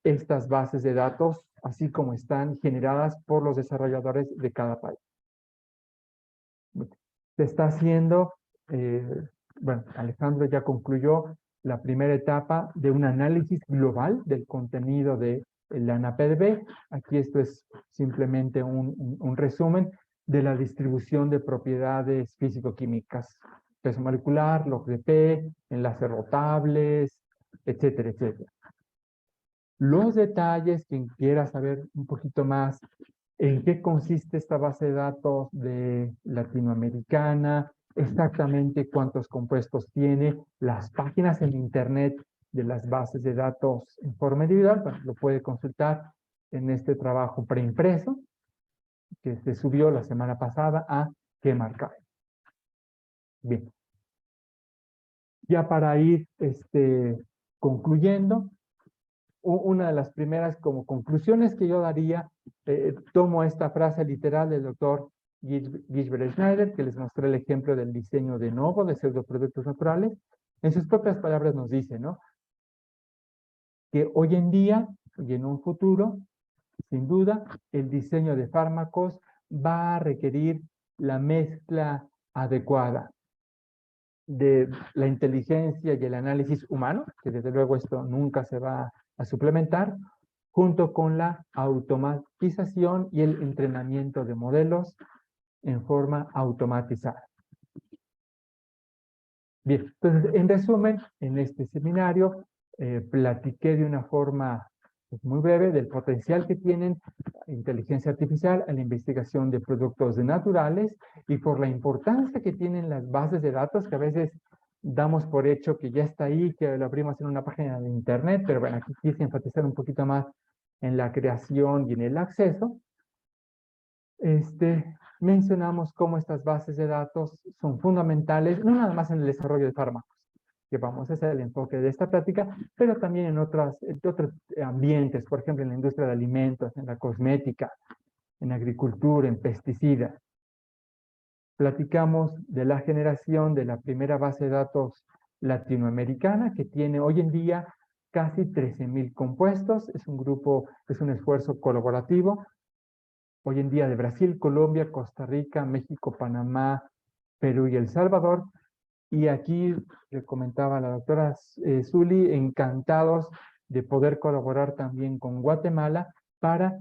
estas bases de datos, así como están generadas por los desarrolladores de cada país. Se está haciendo, bueno, Alejandro ya concluyó la primera etapa de un análisis global del contenido de la NAPDB. Aquí esto es simplemente un resumen de la distribución de propiedades físico-químicas, peso molecular, log de P, enlaces rotables, etcétera, etcétera. Los detalles, quien quiera saber un poquito más en qué consiste esta base de datos de latinoamericana, exactamente cuántos compuestos tiene, las páginas en internet de las bases de datos en forma individual, bueno, lo puede consultar en este trabajo preimpreso que se subió la semana pasada a QueMarchive. Bien. Ya para ir concluyendo, una de las primeras como conclusiones que yo daría, tomo esta frase literal del doctor Gisbert Schneider, que les mostré el ejemplo del diseño de novo de pseudoproductos naturales. En sus propias palabras nos dice, ¿no?, que hoy en día y en un futuro, sin duda, el diseño de fármacos va a requerir la mezcla adecuada de la inteligencia y el análisis humano, que desde luego esto nunca se va a suplementar, junto con la automatización y el entrenamiento de modelos en forma automatizada. Bien, entonces, en resumen, en este seminario platiqué de una forma pues, muy breve del potencial que tienen inteligencia artificial en la investigación de productos naturales y por la importancia que tienen las bases de datos que a veces damos por hecho que ya está ahí, que lo abrimos en una página de internet, pero bueno, aquí quise enfatizar un poquito más en la creación y en el acceso. Mencionamos cómo estas bases de datos son fundamentales, no nada más en el desarrollo de fármacos, que vamos a hacer el enfoque de esta práctica, pero también en otros ambientes, por ejemplo, en la industria de alimentos, en la cosmética, en agricultura, en pesticidas. Platicamos de la generación de la primera base de datos latinoamericana, que tiene hoy en día casi 13,000 compuestos. Es un grupo, es un esfuerzo colaborativo. Hoy en día de Brasil, Colombia, Costa Rica, México, Panamá, Perú y El Salvador. Y aquí le comentaba a la doctora Zuli, encantados de poder colaborar también con Guatemala para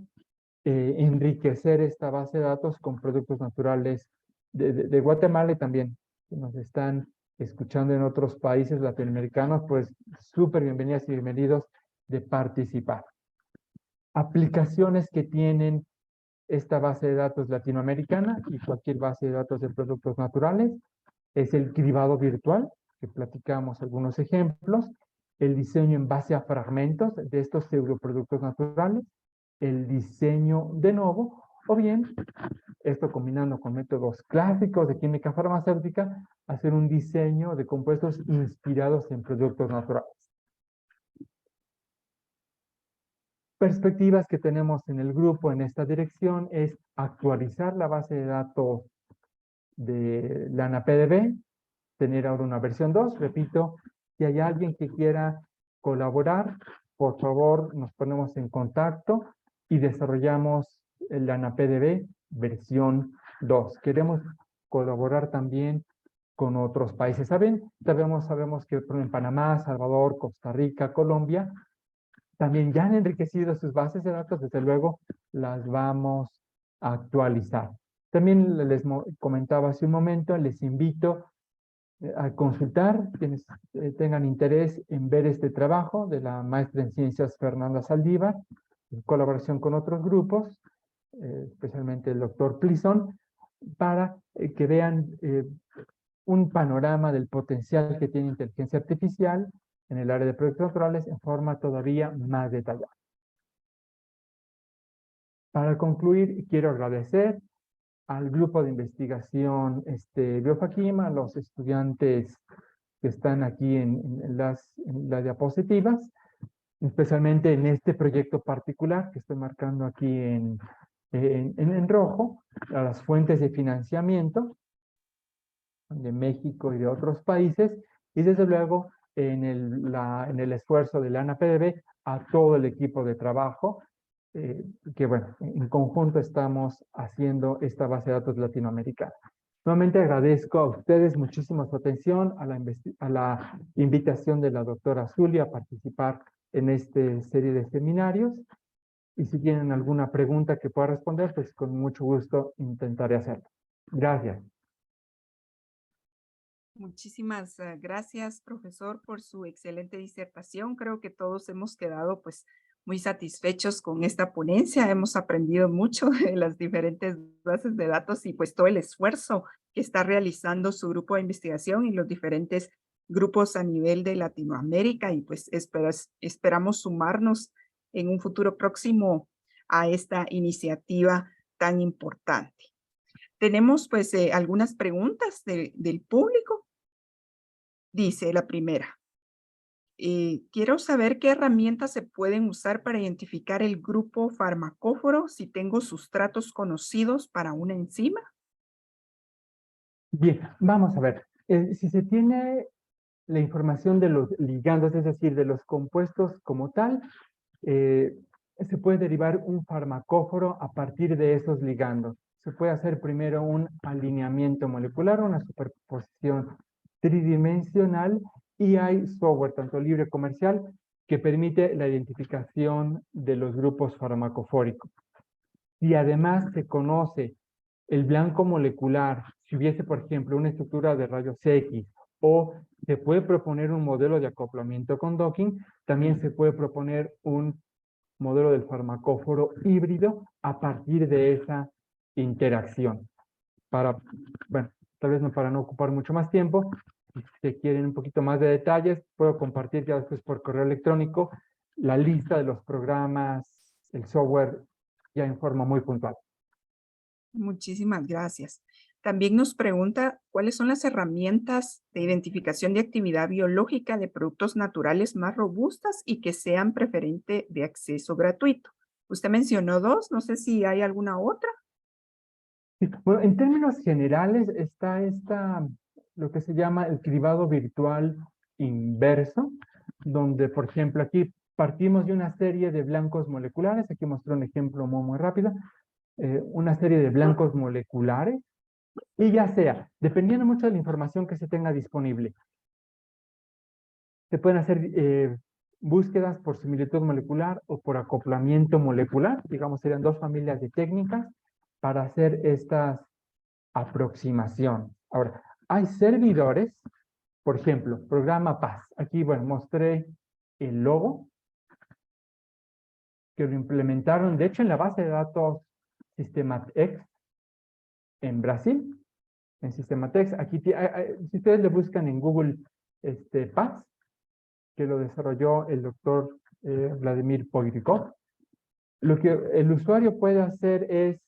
enriquecer esta base de datos con productos naturales de Guatemala y también si nos están escuchando en otros países latinoamericanos, pues súper bienvenidas y bienvenidos de participar. Aplicaciones que tienen esta base de datos latinoamericana y cualquier base de datos de productos naturales es el cribado virtual, que platicamos algunos ejemplos, el diseño en base a fragmentos de estos pseudoproductos naturales, el diseño de novo, o bien, esto combinando con métodos clásicos de química farmacéutica, hacer un diseño de compuestos inspirados en productos naturales. Perspectivas que tenemos en el grupo en esta dirección es actualizar la base de datos de la AnaPDB, tener ahora una versión 2, repito, si hay alguien que quiera colaborar, por favor nos ponemos en contacto y desarrollamos la AnaPDB versión 2. Queremos colaborar también con otros países. Sabemos que en Panamá, Salvador, Costa Rica, Colombia, también ya han enriquecido sus bases de datos, desde luego las vamos a actualizar. También les comentaba hace un momento, les invito a consultar, quienes tengan interés en ver este trabajo de la maestra en ciencias Fernanda Saldívar, en colaboración con otros grupos, especialmente el doctor Plison, para que vean un panorama del potencial que tiene inteligencia artificial en el área de productos naturales en forma todavía más detallada. Para concluir, quiero agradecer al grupo de investigación Biofaquima, a los estudiantes que están aquí en las diapositivas, especialmente en este proyecto particular que estoy marcando aquí en rojo, a las fuentes de financiamiento de México y de otros países, y desde luego en el esfuerzo de la AnaPDB a todo el equipo de trabajo, que bueno, en conjunto estamos haciendo esta base de datos latinoamericana. Nuevamente agradezco a ustedes muchísimo su atención, a la invitación de la doctora Zulia a participar en esta serie de seminarios, y si tienen alguna pregunta que pueda responder, pues con mucho gusto intentaré hacerlo. Gracias. Muchísimas gracias, profesor, por su excelente disertación. Creo que todos hemos quedado pues muy satisfechos con esta ponencia. Hemos aprendido mucho de las diferentes bases de datos y pues todo el esfuerzo que está realizando su grupo de investigación y los diferentes grupos a nivel de Latinoamérica, y pues esperamos sumarnos en un futuro próximo a esta iniciativa tan importante. Tenemos pues algunas preguntas del público. Dice la primera, quiero saber qué herramientas se pueden usar para identificar el grupo farmacóforo si tengo sustratos conocidos para una enzima. Bien, vamos a ver. Si se tiene la información de los ligandos, es decir, de los compuestos como tal, se puede derivar un farmacóforo a partir de esos ligandos. Se puede hacer primero un alineamiento molecular, una superposición tridimensional, y hay software, tanto libre comercial, que permite la identificación de los grupos farmacofóricos. Y además se conoce el blanco molecular, si hubiese, por ejemplo, una estructura de rayos X, o se puede proponer un modelo de acoplamiento con docking, también se puede proponer un modelo del farmacóforo híbrido a partir de esa interacción. Bueno, tal vez no para no ocupar mucho más tiempo, si quieren un poquito más de detalles, puedo compartir ya después por correo electrónico la lista de los programas, el software, ya en forma muy puntual. Muchísimas gracias. También nos pregunta cuáles son las herramientas de identificación de actividad biológica de productos naturales más robustas y que sean preferente de acceso gratuito. Usted mencionó dos, no sé si hay alguna otra. Sí, bueno, en términos generales está lo que se llama el cribado virtual inverso, donde, por ejemplo, aquí partimos de una serie de blancos moleculares. Aquí mostré un ejemplo muy rápido. Una serie de blancos moleculares, y ya sea, dependiendo mucho de la información que se tenga disponible, se pueden hacer búsquedas por similitud molecular o por acoplamiento molecular. Digamos, serían dos familias de técnicas para hacer estas aproximaciones. Ahora, hay servidores, por ejemplo, programa Paz. Aquí, bueno, mostré el logo que lo implementaron, de hecho, en la base de datos Systematex en Brasil, en Systematex. Aquí, si ustedes le buscan en Google Paz, que lo desarrolló el doctor Vladimir Pogrikov, lo que el usuario puede hacer es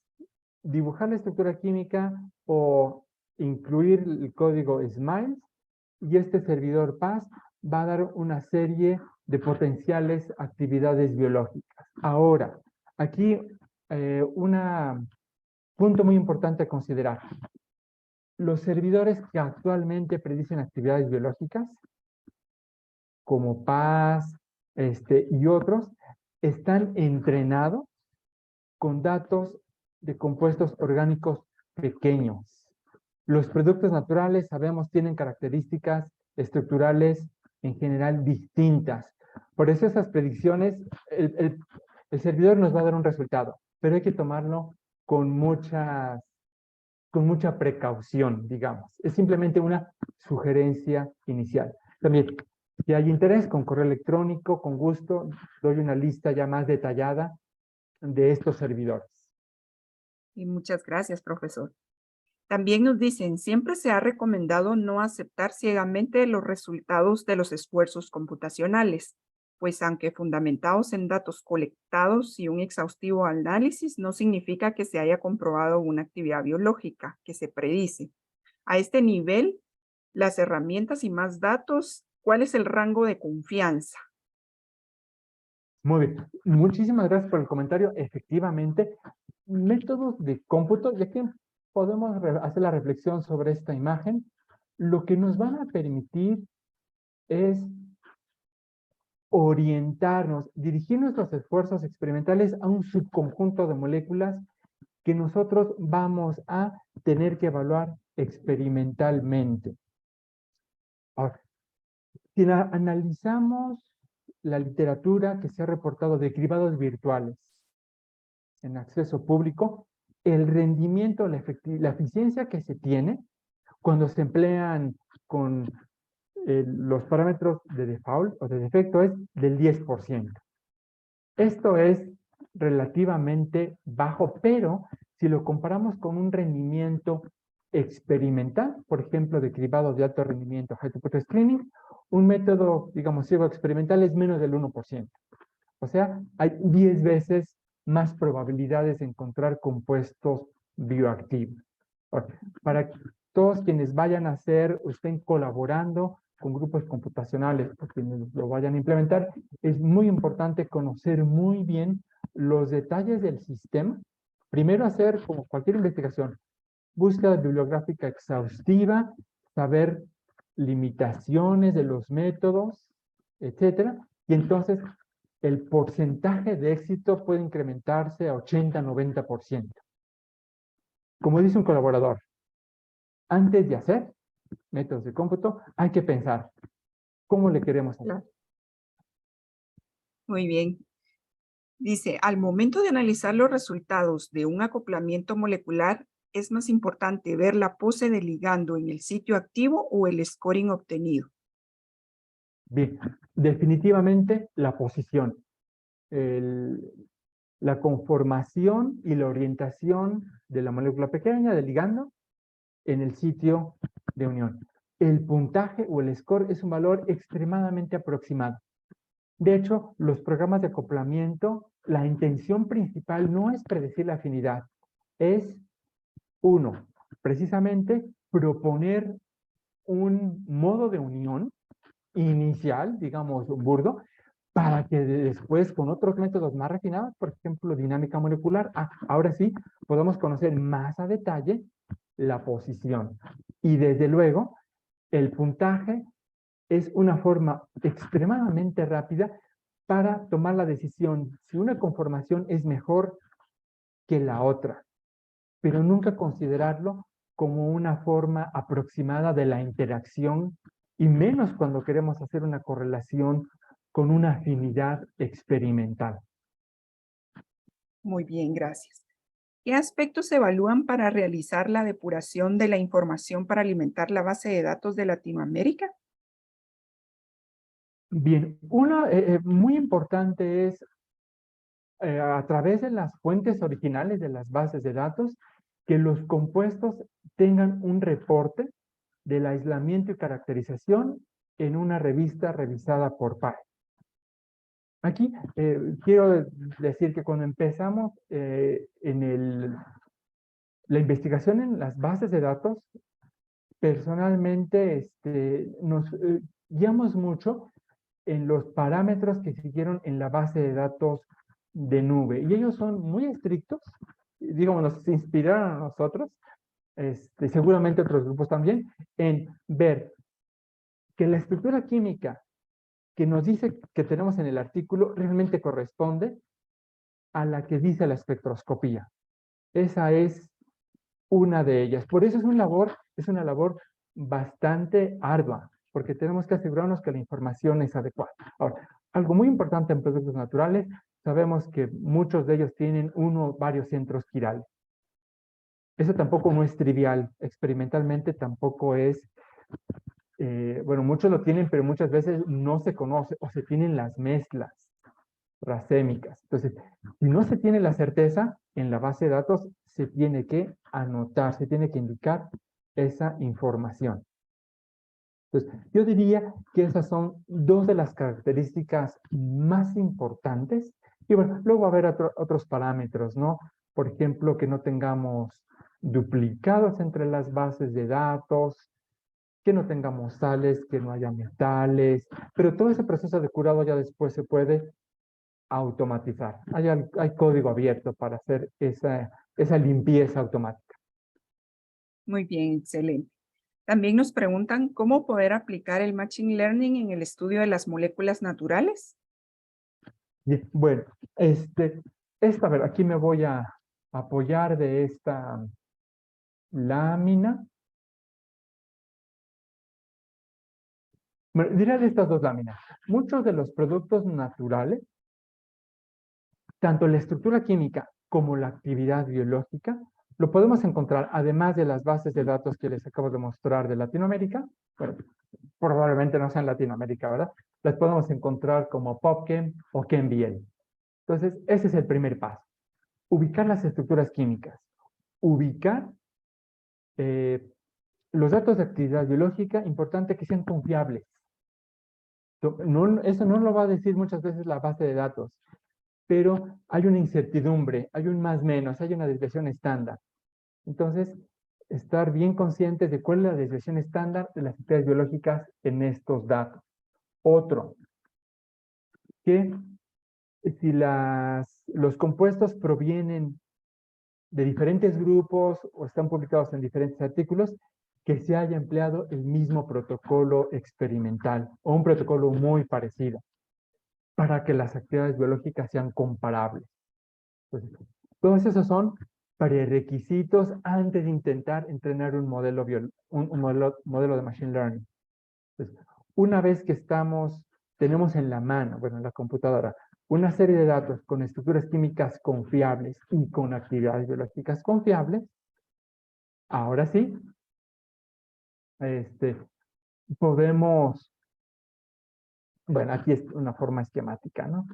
dibujar la estructura química o incluir el código SMILES, y este servidor Paz va a dar una serie de potenciales actividades biológicas. Ahora, aquí un punto muy importante a considerar. Los servidores que actualmente predicen actividades biológicas, como Paz y otros, están entrenados con datos de compuestos orgánicos pequeños. Los productos naturales, sabemos, tienen características estructurales en general distintas. Por eso esas predicciones, el servidor nos va a dar un resultado, pero hay que tomarlo con mucha precaución, digamos. Es simplemente una sugerencia inicial. También, si hay interés, con correo electrónico, con gusto, doy una lista ya más detallada de estos servidores. Y muchas gracias, profesor. También nos dicen, siempre se ha recomendado no aceptar ciegamente los resultados de los esfuerzos computacionales, pues aunque fundamentados en datos colectados y un exhaustivo análisis, no significa que se haya comprobado una actividad biológica que se predice. A este nivel, las herramientas y más datos, ¿cuál es el rango de confianza? Muy bien, muchísimas gracias por el comentario. Efectivamente, métodos de cómputo, ya que podemos hacer la reflexión sobre esta imagen, lo que nos van a permitir es orientarnos, dirigir nuestros esfuerzos experimentales a un subconjunto de moléculas que nosotros vamos a tener que evaluar experimentalmente. Ahora, si analizamos la literatura que se ha reportado de cribados virtuales en acceso público, el rendimiento, la eficiencia que se tiene cuando se emplean con los parámetros de default o de defecto es del 10%. Esto es relativamente bajo, pero si lo comparamos con un rendimiento experimental, por ejemplo, de cribados de alto rendimiento, high-throughput screening, un método, digamos, ciego experimental es menos del 1%. O sea, hay 10 veces más probabilidades de encontrar compuestos bioactivos. Para todos quienes vayan a hacer o estén colaborando con grupos computacionales, o quienes lo vayan a implementar, es muy importante conocer muy bien los detalles del sistema. Primero hacer, como cualquier investigación, búsqueda bibliográfica exhaustiva, saber limitaciones de los métodos, etcétera. Y entonces el porcentaje de éxito puede incrementarse a 80-90%. Como dice un colaborador, antes de hacer métodos de cómputo, hay que pensar cómo le queremos hacer. Muy bien. Dice, al momento de analizar los resultados de un acoplamiento molecular, ¿es más importante ver la pose de ligando en el sitio activo o el scoring obtenido? Bien, definitivamente la posición, la conformación y la orientación de la molécula pequeña, del ligando, en el sitio de unión. El puntaje o el score es un valor extremadamente aproximado. De hecho, los programas de acoplamiento, la intención principal no es predecir la afinidad, es, uno, precisamente proponer un modo de unión inicial, digamos, burdo, para que después con otros métodos más refinados, por ejemplo, dinámica molecular, ahora sí, podamos conocer más a detalle la posición. Y desde luego, el puntaje es una forma extremadamente rápida para tomar la decisión si una conformación es mejor que la otra, pero nunca considerarlo como una forma aproximada de la interacción y menos cuando queremos hacer una correlación con una afinidad experimental. Muy bien, gracias. ¿Qué aspectos se evalúan para realizar la depuración de la información para alimentar la base de datos de Latinoamérica? Bien, una muy importante es a través de las fuentes originales de las bases de datos, que los compuestos tengan un reporte del aislamiento y caracterización en una revista revisada por PAE. Aquí quiero decir que cuando empezamos la investigación en las bases de datos, personalmente nos guiamos mucho en los parámetros que siguieron en la base de datos de nube. Y ellos son muy estrictos, digamos, nos inspiraron a nosotros, seguramente otros grupos también, en ver que la estructura química que nos dice que tenemos en el artículo realmente corresponde a la que dice la espectroscopía. Esa es una de ellas. Por eso es una labor bastante ardua, porque tenemos que asegurarnos que la información es adecuada. Ahora, algo muy importante en productos naturales, sabemos que muchos de ellos tienen uno o varios centros quirales. Eso tampoco no es trivial, experimentalmente tampoco es, bueno, muchos lo tienen, pero muchas veces no se conoce o se tienen las mezclas racémicas. Entonces, si no se tiene la certeza, en la base de datos se tiene que anotar, se tiene que indicar esa información. Entonces, yo diría que esas son dos de las características más importantes. Y bueno, luego va a haber otros parámetros, ¿no? Por ejemplo, que no tengamos duplicados entre las bases de datos, que no tengamos sales, que no haya metales, pero todo ese proceso de curado ya después se puede automatizar. Hay código abierto para hacer esa limpieza automática. Muy bien, excelente. También nos preguntan cómo poder aplicar el Machine Learning en el estudio de las moléculas naturales. Bien, bueno, a ver, aquí me voy a apoyar de esta lámina. Bueno, diré de estas dos láminas. Muchos de los productos naturales, tanto la estructura química como la actividad biológica, lo podemos encontrar, además de las bases de datos que les acabo de mostrar de Latinoamérica, bueno, probablemente no sea en Latinoamérica, ¿verdad? Las podemos encontrar como PubChem o ChemBL. Entonces, ese es el primer paso. Ubicar las estructuras químicas. Ubicar los datos de actividad biológica, importante que sean confiables. No, eso no lo va a decir muchas veces la base de datos, pero hay una incertidumbre, hay un más menos, hay una desviación estándar. Entonces, estar bien conscientes de cuál es la desviación estándar de las actividades biológicas en estos datos. Otro, que si los compuestos provienen de diferentes grupos o están publicados en diferentes artículos, que se haya empleado el mismo protocolo experimental o un protocolo muy parecido para que las actividades biológicas sean comparables. Entonces, todos esos son prerequisitos antes de intentar entrenar un modelo, modelo de Machine Learning. Entonces, una vez que tenemos en la mano, bueno, en la computadora, una serie de datos con estructuras químicas confiables y con actividades biológicas confiables, ahora sí, podemos, bueno, aquí es una forma esquemática, ¿no?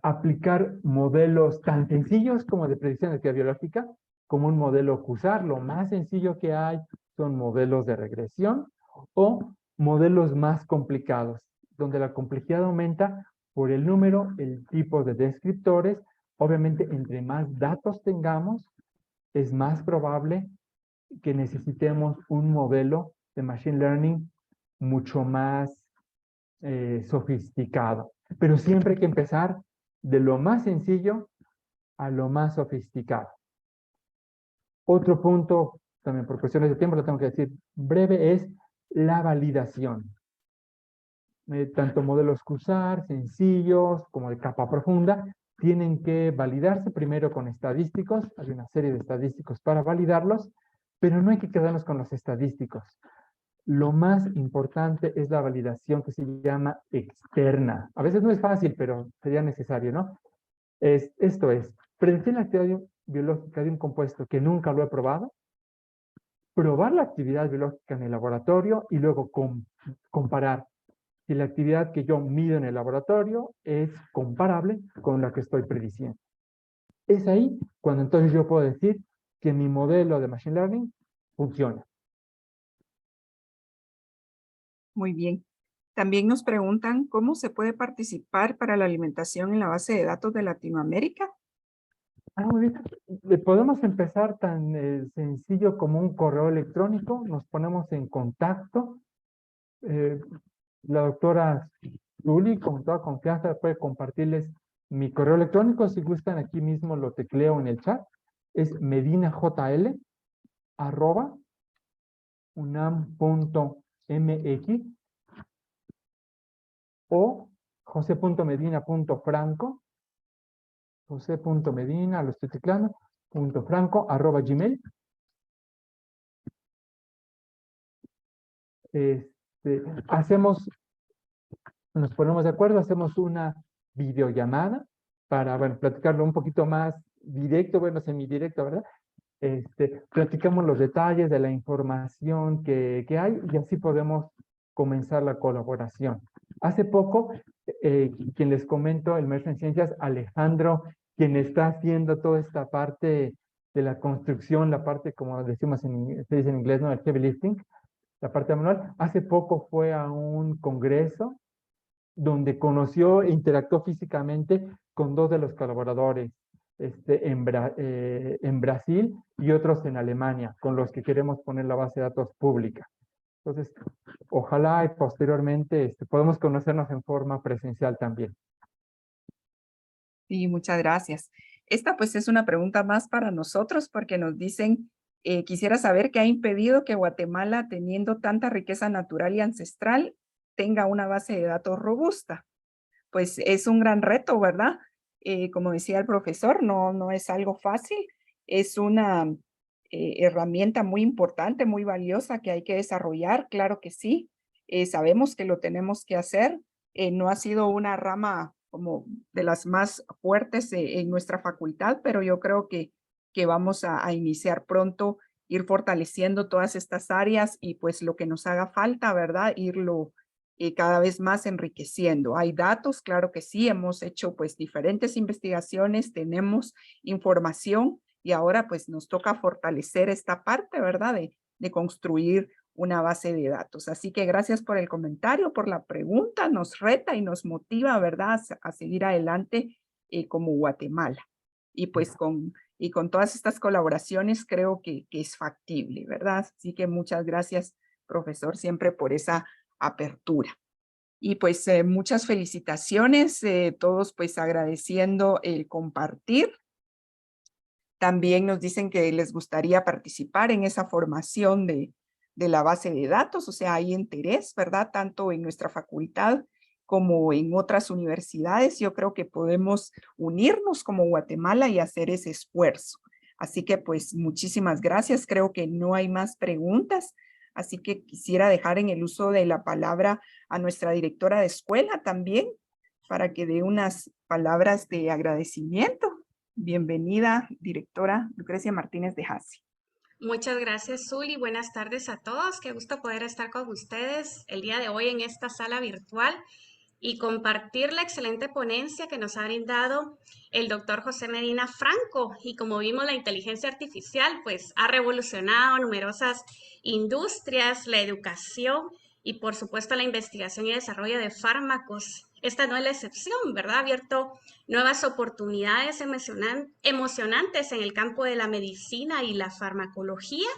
Aplicar modelos tan sencillos como de predicción de actividad biológica, como un modelo QSAR. Lo más sencillo que hay son modelos de regresión o modelos más complicados, donde la complejidad aumenta por el número, el tipo de descriptores. Obviamente, entre más datos tengamos, es más probable que necesitemos un modelo de Machine Learning mucho más sofisticado. Pero siempre hay que empezar de lo más sencillo a lo más sofisticado. Otro punto, también por cuestiones de tiempo lo tengo que decir breve, es la validación. Tanto modelos QSAR, sencillos, como de capa profunda, tienen que validarse primero con estadísticos. Hay una serie de estadísticos para validarlos, pero no hay que quedarnos con los estadísticos. Lo más importante es la validación que se llama externa. A veces no es fácil, pero sería necesario, ¿no? Esto es, predecir la actividad biológica de un compuesto que nunca lo he probado, probar la actividad biológica en el laboratorio y luego comparar si la actividad que yo mido en el laboratorio es comparable con la que estoy prediciendo. Es ahí cuando entonces yo puedo decir que mi modelo de Machine Learning funciona. Muy bien. También nos preguntan cómo se puede participar para la alimentación en la base de datos de Latinoamérica. Muy bien. Podemos empezar tan sencillo como un correo electrónico. Nos ponemos en contacto. La doctora Luli, con toda confianza, puede compartirles mi correo electrónico. Si gustan, aquí mismo lo tecleo en el chat. Es medinajl@unam.mx o jose.medina.franco, jose.medina, lo estoy teclando, .franco@gmail. Nos ponemos de acuerdo, hacemos una videollamada para, bueno, platicarlo un poquito más directo, bueno, semidirecto, ¿verdad? Platicamos los detalles de la información que hay y así podemos comenzar la colaboración. Hace poco, quien les comento, el maestro en ciencias, Alejandro, quien está haciendo toda esta parte de la construcción, la parte, como decimos se dice en inglés, ¿no? El heavy lifting, la parte manual, hace poco fue a un congreso donde conoció e interactuó físicamente con dos de los colaboradores en Brasil y otros en Alemania, con los que queremos poner la base de datos pública. Entonces, ojalá y posteriormente podamos conocernos en forma presencial también. Sí, muchas gracias. Esta pues es una pregunta más para nosotros porque nos dicen, quisiera saber qué ha impedido que Guatemala, teniendo tanta riqueza natural y ancestral, tenga una base de datos robusta. Pues es un gran reto, ¿verdad? Como decía el profesor, no es algo fácil, es una herramienta muy importante, muy valiosa que hay que desarrollar, claro que sí, sabemos que lo tenemos que hacer, no ha sido una rama como de las más fuertes en nuestra facultad, pero yo creo que vamos a iniciar pronto, ir fortaleciendo todas estas áreas y pues lo que nos haga falta, ¿verdad? Irlo cada vez más enriqueciendo. Hay datos, claro que sí, hemos hecho pues diferentes investigaciones, tenemos información y ahora pues nos toca fortalecer esta parte, ¿verdad? De construir una base de datos. Así que gracias por el comentario, por la pregunta, nos reta y nos motiva, ¿verdad? A seguir adelante como Guatemala. Y pues con todas estas colaboraciones creo que es factible, ¿verdad? Así que muchas gracias, profesor, siempre por esa apertura. Y pues muchas felicitaciones, todos pues agradeciendo el compartir. También nos dicen que les gustaría participar en esa formación de la base de datos, o sea, hay interés, ¿verdad? Tanto en nuestra facultad como en otras universidades. Yo creo que podemos unirnos como Guatemala y hacer ese esfuerzo. Así que pues muchísimas gracias. Creo que no hay más preguntas. Así que quisiera dejar en el uso de la palabra a nuestra directora de escuela también para que dé unas palabras de agradecimiento. Bienvenida, directora Lucrecia Martínez de Hasi. Muchas gracias, Zuli. Buenas tardes a todos. Qué gusto poder estar con ustedes el día de hoy en esta sala virtual y compartir la excelente ponencia que nos ha brindado el doctor José Medina Franco. Y como vimos, la inteligencia artificial pues ha revolucionado numerosas industrias, la educación y por supuesto la investigación y desarrollo de fármacos. Esta no es la excepción, ¿verdad? Ha abierto nuevas oportunidades emocionantes en el campo de la medicina y la farmacología.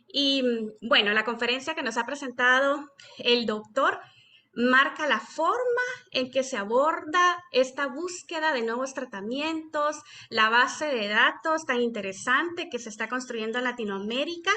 Y bueno, la conferencia que nos ha presentado el doctor marca la forma en que se aborda esta búsqueda de nuevos tratamientos, la base de datos tan interesante que se está construyendo en Latinoamérica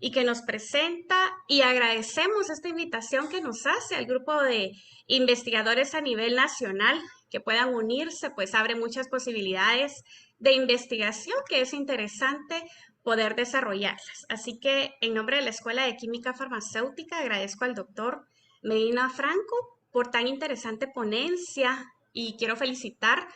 y que nos presenta, y agradecemos esta invitación que nos hace al grupo de investigadores a nivel nacional que puedan unirse, pues abre muchas posibilidades de investigación que es interesante poder desarrollarlas. Así que en nombre de la Escuela de Química Farmacéutica agradezco al doctor Medina Franco por tan interesante ponencia y quiero felicitar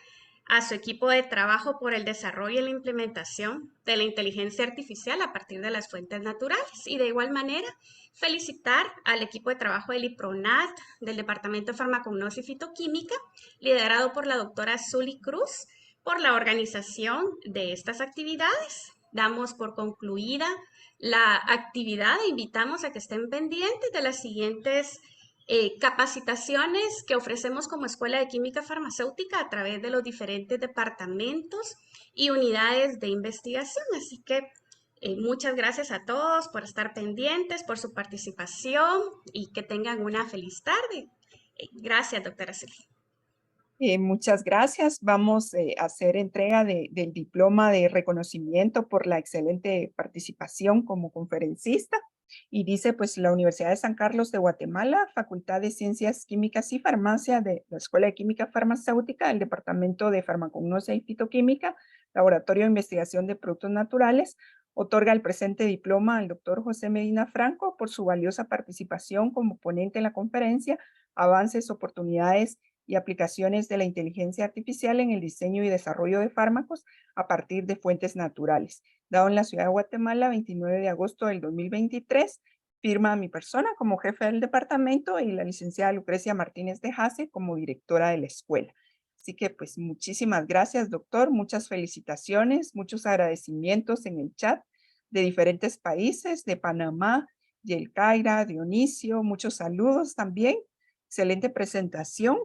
a su equipo de trabajo por el desarrollo y la implementación de la inteligencia artificial a partir de las fuentes naturales. Y de igual manera, felicitar al equipo de trabajo del IPRONAT, del Departamento de Farmacognosia y Fitoquímica, liderado por la doctora Zuli Cruz, por la organización de estas actividades. Damos por concluida la actividad e invitamos a que estén pendientes de las siguientes capacitaciones que ofrecemos como Escuela de Química Farmacéutica a través de los diferentes departamentos y unidades de investigación. Así que muchas gracias a todos por estar pendientes, por su participación y que tengan una feliz tarde. Gracias, doctora Silvia. Muchas gracias. Vamos a hacer entrega del diploma de reconocimiento por la excelente participación como conferencista. Y dice, pues, la Universidad de San Carlos de Guatemala, Facultad de Ciencias Químicas y Farmacia de la Escuela de Química Farmacéutica, el Departamento de Farmacognosia y Fitoquímica, Laboratorio de Investigación de Productos Naturales, otorga el presente diploma al doctor José Medina Franco por su valiosa participación como ponente en la conferencia Avances, Oportunidades y aplicaciones de la inteligencia artificial en el diseño y desarrollo de fármacos a partir de fuentes naturales, dado en la ciudad de Guatemala, 29 de agosto del 2023, firma mi persona como jefe del departamento y la licenciada Lucrecia Martínez de Hasi como directora de la escuela. Así que pues muchísimas gracias, doctor, muchas felicitaciones, muchos agradecimientos en el chat de diferentes países, de Panamá, Yelcaira, Dionisio, muchos saludos también, excelente presentación.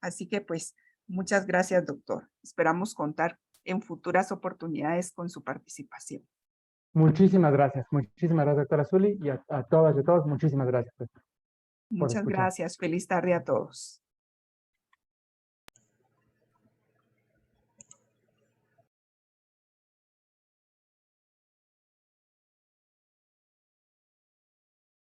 Así que pues muchas gracias, doctor. Esperamos contar en futuras oportunidades con su participación. Muchísimas gracias, doctora Zuli, y a todas y a todos, muchísimas gracias. Muchas gracias. Feliz tarde a todos.